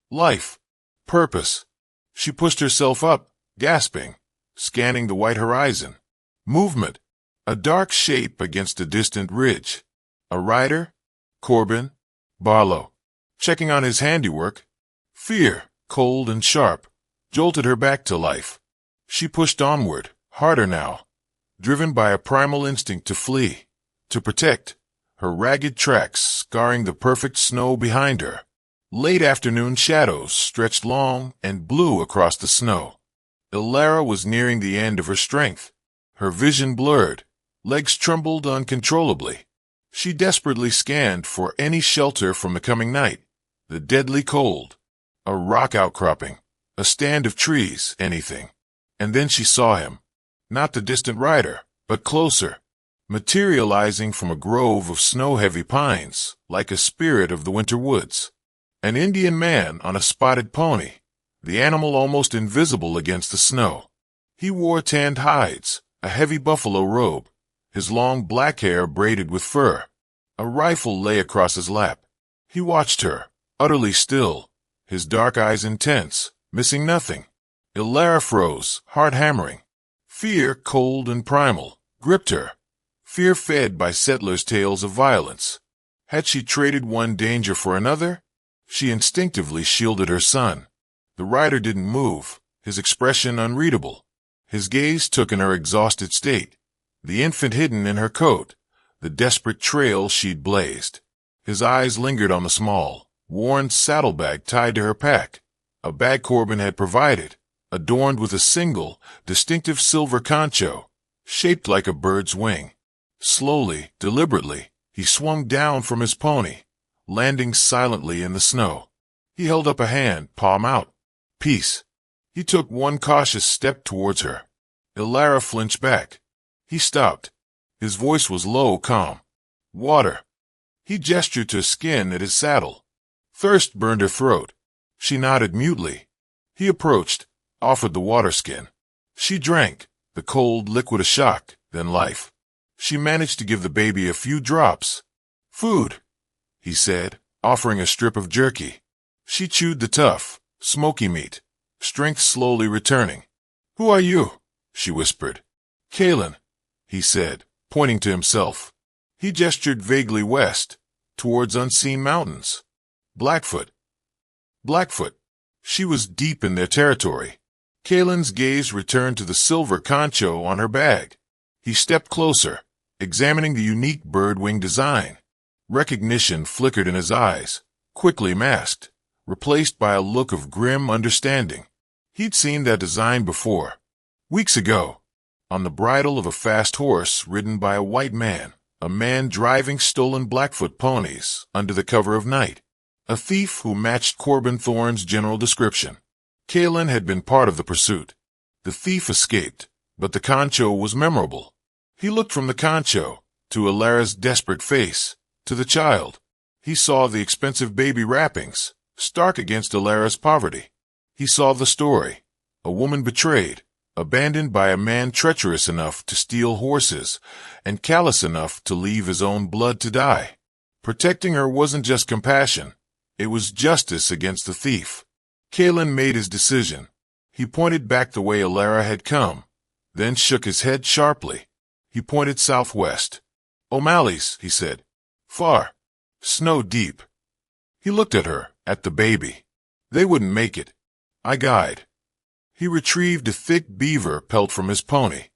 [SPEAKER 2] Life. Purpose. She pushed herself up, gasping, scanning the white horizon. Movement. A dark shape against a distant ridge. A rider? Corbin? Barlow. Checking on his handiwork. Fear, cold and sharp, jolted her back to life. She pushed onward, harder now, driven by a primal instinct to flee, to protect, her ragged tracks scarring the perfect snow behind her. Late afternoon shadows stretched long and blue across the snow. Ilara was nearing the end of her strength. Her vision blurred, legs trembled uncontrollably. She desperately scanned for any shelter from the coming night, the deadly cold, a rock outcropping, a stand of trees, anything. And then she saw him, not the distant rider, but closer, materializing from a grove of snow-heavy pines, like a spirit of the winter woods. An Indian man on a spotted pony, the animal almost invisible against the snow. He wore tanned hides, a heavy buffalo robe, his long black hair braided with fur. A rifle lay across his lap. He watched her, utterly still, his dark eyes intense, missing nothing. Ilara froze, heart hammering. Fear, cold and primal, gripped her. Fear fed by settlers' tales of violence. Had she traded one danger for another? She instinctively shielded her son. The rider didn't move, his expression unreadable. His gaze took in her exhausted state, the infant hidden in her coat, the desperate trail she'd blazed. His eyes lingered on the small, worn saddlebag tied to her pack, a bag Corbin had provided, adorned with a single, distinctive silver concho, shaped like a bird's wing. Slowly, deliberately, he swung down from his pony, landing silently in the snow. He held up a hand, palm out. Peace. He took one cautious step towards her. Ilara flinched back. He stopped. His voice was low, calm. Water. He gestured to skin at his saddle. Thirst burned her throat. She nodded mutely. He approached, offered the water skin. She drank, the cold liquid a shock, then life. She managed to give the baby a few drops. Food, he said, offering a strip of jerky. She chewed the tough, smoky meat, strength slowly returning. Who are you? She whispered. Kalen, he said, pointing to himself. He gestured vaguely west, towards unseen mountains. Blackfoot. Blackfoot. She was deep in their territory. Kalen's gaze returned to the silver concho on her bag. He stepped closer, examining the unique bird-wing design. Recognition flickered in his eyes, quickly masked, replaced by a look of grim understanding. He'd seen that design before. Weeks ago, on the bridle of a fast horse ridden by a white man, a man driving stolen Blackfoot ponies under the cover of night. A thief who matched Corbin Thorne's general description. Kalen had been part of the pursuit. The thief escaped, but the concho was memorable. He looked from the concho, to Ilara's desperate face, to the child. He saw the expensive baby wrappings, stark against Ilara's poverty. He saw the story. A woman betrayed, abandoned by a man treacherous enough to steal horses, and callous enough to leave his own blood to die. Protecting her wasn't just compassion. It was justice against the thief. Kalen made his decision. He pointed back the way Ilara had come, then shook his head sharply. He pointed southwest. O'Malley's, he said. Far. Snow deep. He looked at her, at the baby. They wouldn't make it. I guide. He retrieved a thick beaver pelt from his pony.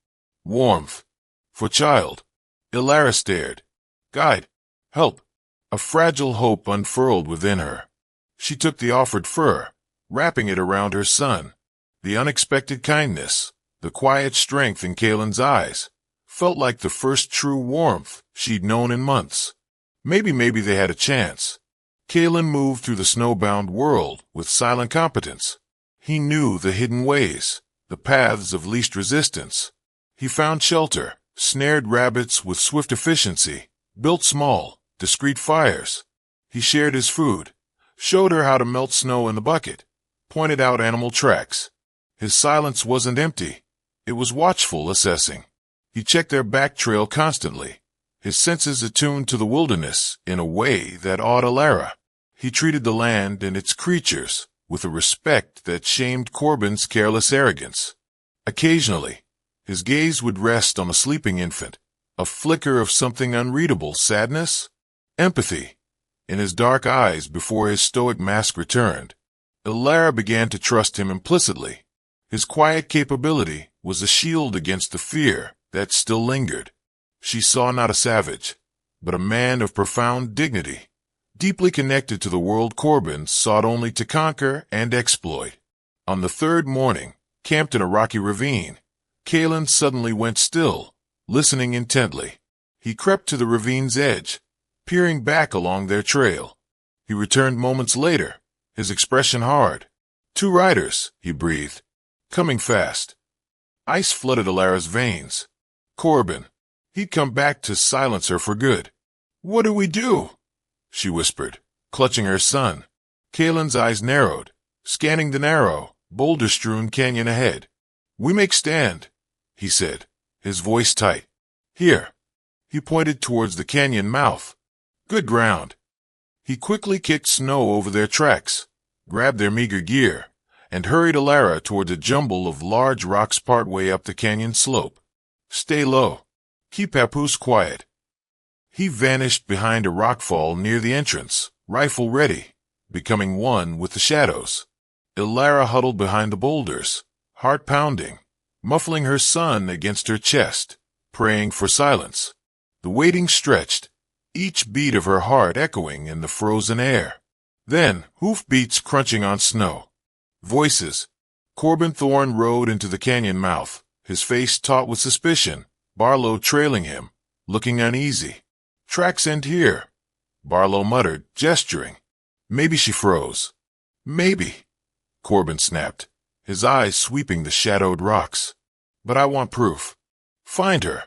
[SPEAKER 2] Warmth. For child. Ilara stared. Guide. Help. A fragile hope unfurled within her. She took the offered fur, wrapping it around her son. The unexpected kindness, the quiet strength in Kalen's eyes, felt like the first true warmth she'd known in months. Maybe they had a chance. Kalen moved through the snowbound world with silent competence. He knew the hidden ways, the paths of least resistance. He found shelter, snared rabbits with swift efficiency, built small, discreet fires. He shared his food, showed her how to melt snow in the bucket, pointed out animal tracks. His silence wasn't empty. It was watchful assessing. He checked their back trail constantly, his senses attuned to the wilderness in a way that awed Ilara. He treated the land and its creatures with a respect that shamed Corbin's careless arrogance. Occasionally, his gaze would rest on a sleeping infant, a flicker of something unreadable, sadness, empathy, in his dark eyes before his stoic mask returned. Ilara began to trust him implicitly. His quiet capability was a shield against the fear that still lingered. She saw not a savage, but a man of profound dignity, deeply connected to the world Corbin sought only to conquer and exploit. On the third morning, camped in a rocky ravine, Kalen suddenly went still, listening intently. He crept to the ravine's edge, peering back along their trail. He returned moments later, his expression hard. 2 riders, he breathed, coming fast. Ice flooded Ilara's veins. Corbin. He'd come back to silence her for good. What do we do? She whispered, clutching her son. Kalen's eyes narrowed, scanning the narrow, boulder-strewn canyon ahead. We make stand, he said, his voice tight. Here. He pointed towards the canyon mouth. Good ground. He quickly kicked snow over their tracks, grabbed their meager gear, and hurried Ilara toward a jumble of large rocks partway up the canyon slope. Stay low. Keep Papoose quiet. He vanished behind a rockfall near the entrance, rifle ready, becoming one with the shadows. Ilara huddled behind the boulders, heart pounding, muffling her son against her chest, praying for silence. The waiting stretched, each beat of her heart echoing in the frozen air. Then, hoofbeats crunching on snow. Voices. Corbin Thorne rode into the canyon mouth, his face taut with suspicion, Barlow trailing him, looking uneasy. Tracks end here, Barlow muttered, gesturing. Maybe she froze. Maybe, Corbin snapped. his eyes sweeping the shadowed rocks. "But I want proof. Find her."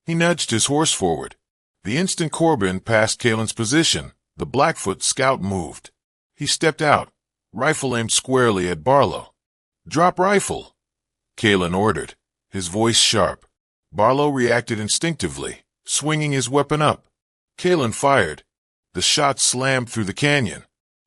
[SPEAKER 2] He nudged his horse forward. The instant Corbin passed Kalen's position, the Blackfoot scout moved. He stepped out, rifle aimed squarely at Barlow. "Drop rifle," Kalen ordered, his voice sharp. Barlow reacted instinctively, swinging his weapon up. Kalen fired. The shot slammed through the canyon.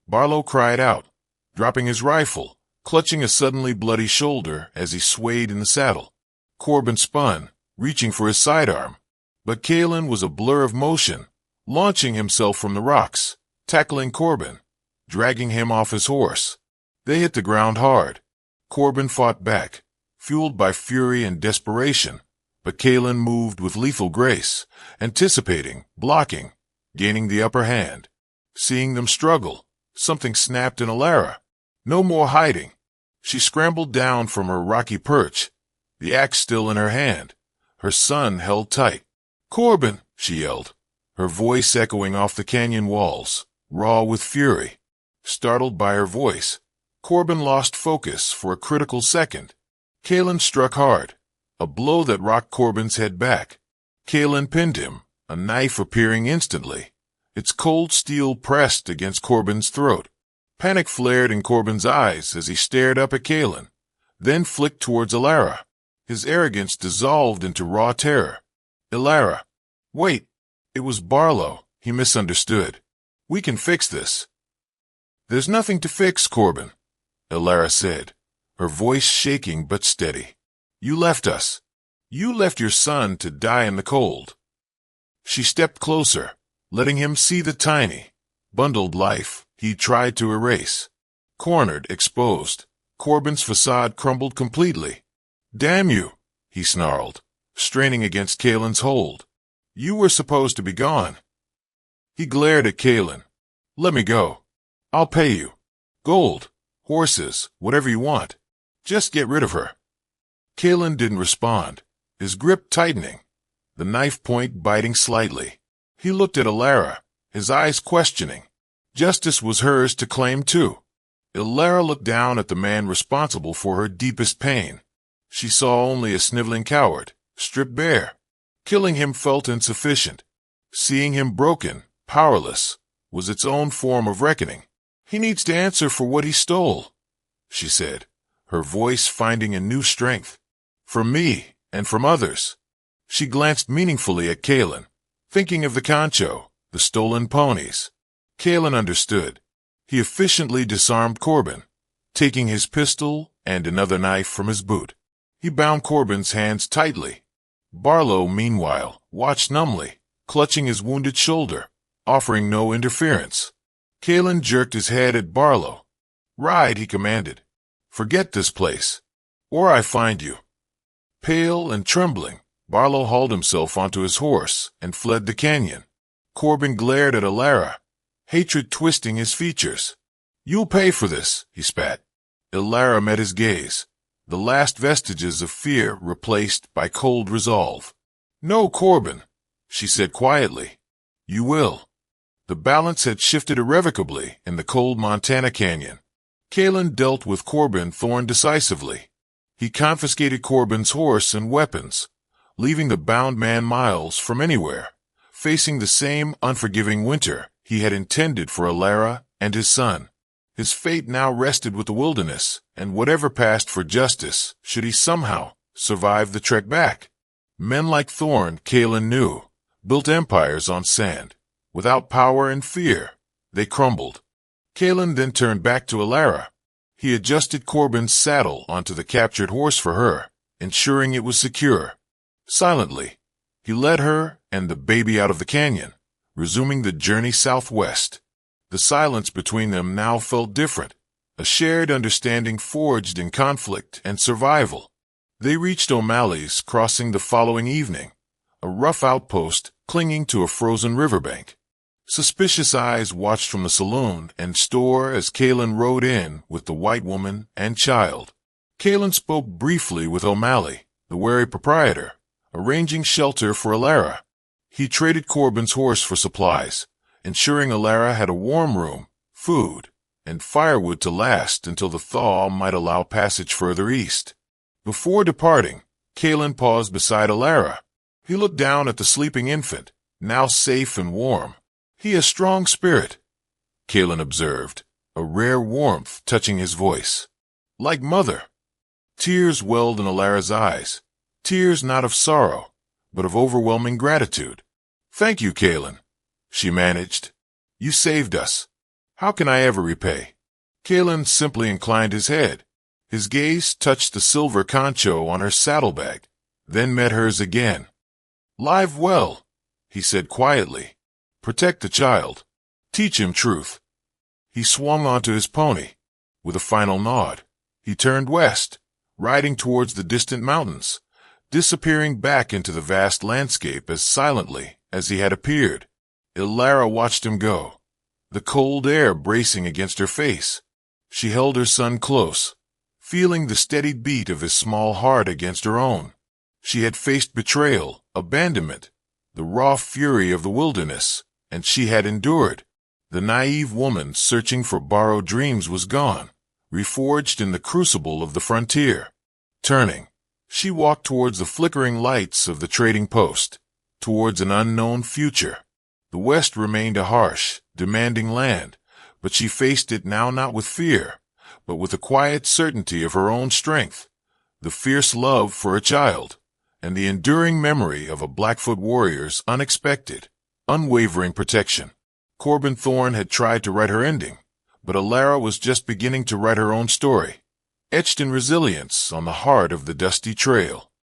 [SPEAKER 2] Barlow cried out, dropping his rifle, clutching a suddenly bloody shoulder as he swayed in the saddle. Corbin spun, reaching for his sidearm. But Kalen was a blur of motion, launching himself from the rocks, tackling Corbin, dragging him off his horse. They hit the ground hard. Corbin fought back, fueled by fury and desperation, but Kalen moved with lethal grace, anticipating, blocking, gaining the upper hand. Seeing them struggle, something snapped in Alara. No more hiding. She scrambled down from her rocky perch, the axe still in her hand, her son held tight. "Corbin!" she yelled, her voice echoing off the canyon walls, raw with fury. Startled by her voice, Corbin lost focus for a critical second. Kalen struck hard, a blow that rocked Corbin's head back. Kalen pinned him, a knife appearing instantly, its cold steel pressed against Corbin's throat. Panic flared in Corbin's eyes as he stared up at Kalen, then flicked towards Alara. His arrogance dissolved into raw terror. "Alara, wait!" It was Barlow. He misunderstood. "We can fix this." "There's nothing to fix, Corbin," Alara said, her voice shaking but steady. "You left us. You left your son to die in the cold." She stepped closer, letting him see the tiny, bundled life he tried to erase. Cornered, exposed, Corbin's facade crumbled completely. "Damn you," he snarled, straining against Kalen's hold. "You were supposed to be gone." He glared at Kalen. "Let me go. I'll pay you. Gold, horses, whatever you want. Just get rid of her." Kalen didn't respond, his grip tightening, the knife point biting slightly. He looked at Alara, his eyes questioning. Justice was hers to claim too. Alara looked down at the man responsible for her deepest pain. She saw only a sniveling coward, stripped bare. Killing him felt insufficient. Seeing him broken, powerless, was its own form of reckoning. "He needs to answer for what he stole," she said, her voice finding a new strength. "From me, and from others." She glanced meaningfully at Kalen, thinking of the concho, the stolen ponies. Kalen understood. He efficiently disarmed Corbin, taking his pistol and another knife from his boot. He bound Corbin's hands tightly. Barlow, meanwhile, watched numbly, clutching his wounded shoulder, offering no interference. Kalen jerked his head at Barlow. "Ride," he commanded. "Forget this place, or I find you." Pale and trembling, Barlow hauled himself onto his horse and fled the canyon. Corbin glared at Alara, hatred twisting his features. "You'll pay for this," he spat. Alara met his gaze, the last vestiges of fear replaced by cold resolve. "No, Corbin," she said quietly. "You will." The balance had shifted irrevocably in the cold Montana canyon. Kalen dealt with Corbin Thorne decisively. He confiscated Corbin's horse and weapons, leaving the bound man miles from anywhere, facing the same unforgiving winter he had intended for Alara and his son. His fate now rested with the wilderness, and whatever passed for justice, should he somehow survive the trek back. Men like Thorne, Kalen knew, built empires on sand. Without power and fear, they crumbled. Kalen then turned back to Alara. He adjusted Corbin's saddle onto the captured horse for her, ensuring it was secure. Silently, he led her and the baby out of the canyon, resuming the journey southwest. The silence between them now felt different, a shared understanding forged in conflict and survival. They reached O'Malley's, crossing the following evening, a rough outpost clinging to a frozen riverbank. Suspicious eyes watched from the saloon and store as Kalen rode in with the white woman and child. Kalen spoke briefly with O'Malley, the wary proprietor, arranging shelter for Alara. He traded Corbin's horse for supplies, ensuring Alara had a warm room, food, and firewood to last until the thaw might allow passage further east. Before departing, Kalen paused beside Alara. He looked down at the sleeping infant, now safe and warm. "He has strong spirit," Kalen observed, a rare warmth touching his voice. "Like mother." Tears welled in Alara's eyes, tears not of sorrow, but of overwhelming gratitude. "Thank you, Kalen," she managed. "You saved us. How can I ever repay?" Kalen simply inclined his head. His gaze touched the silver concho on her saddlebag, then met hers again. "Live well," he said quietly. "Protect the child. Teach him truth." He swung onto his pony. With a final nod, he turned west, riding towards the distant mountains, disappearing back into the vast landscape as silently as he had appeared. Alara watched him go, the cold air bracing against her face. She held her son close, feeling the steady beat of his small heart against her own. She had faced betrayal, abandonment, the raw fury of the wilderness, and she had endured. The naive woman searching for borrowed dreams was gone, reforged in the crucible of the frontier. Turning, she walked towards the flickering lights of the trading post, towards an unknown future. The West remained a harsh, demanding land, but she faced it now not with fear, but with the quiet certainty of her own strength, the fierce love for a child, and the enduring memory of a Blackfoot warrior's unexpected, unwavering protection. Corbin Thorne had tried to write her ending, but Alara was just beginning to write her own story, etched in resilience on the heart of the dusty trail.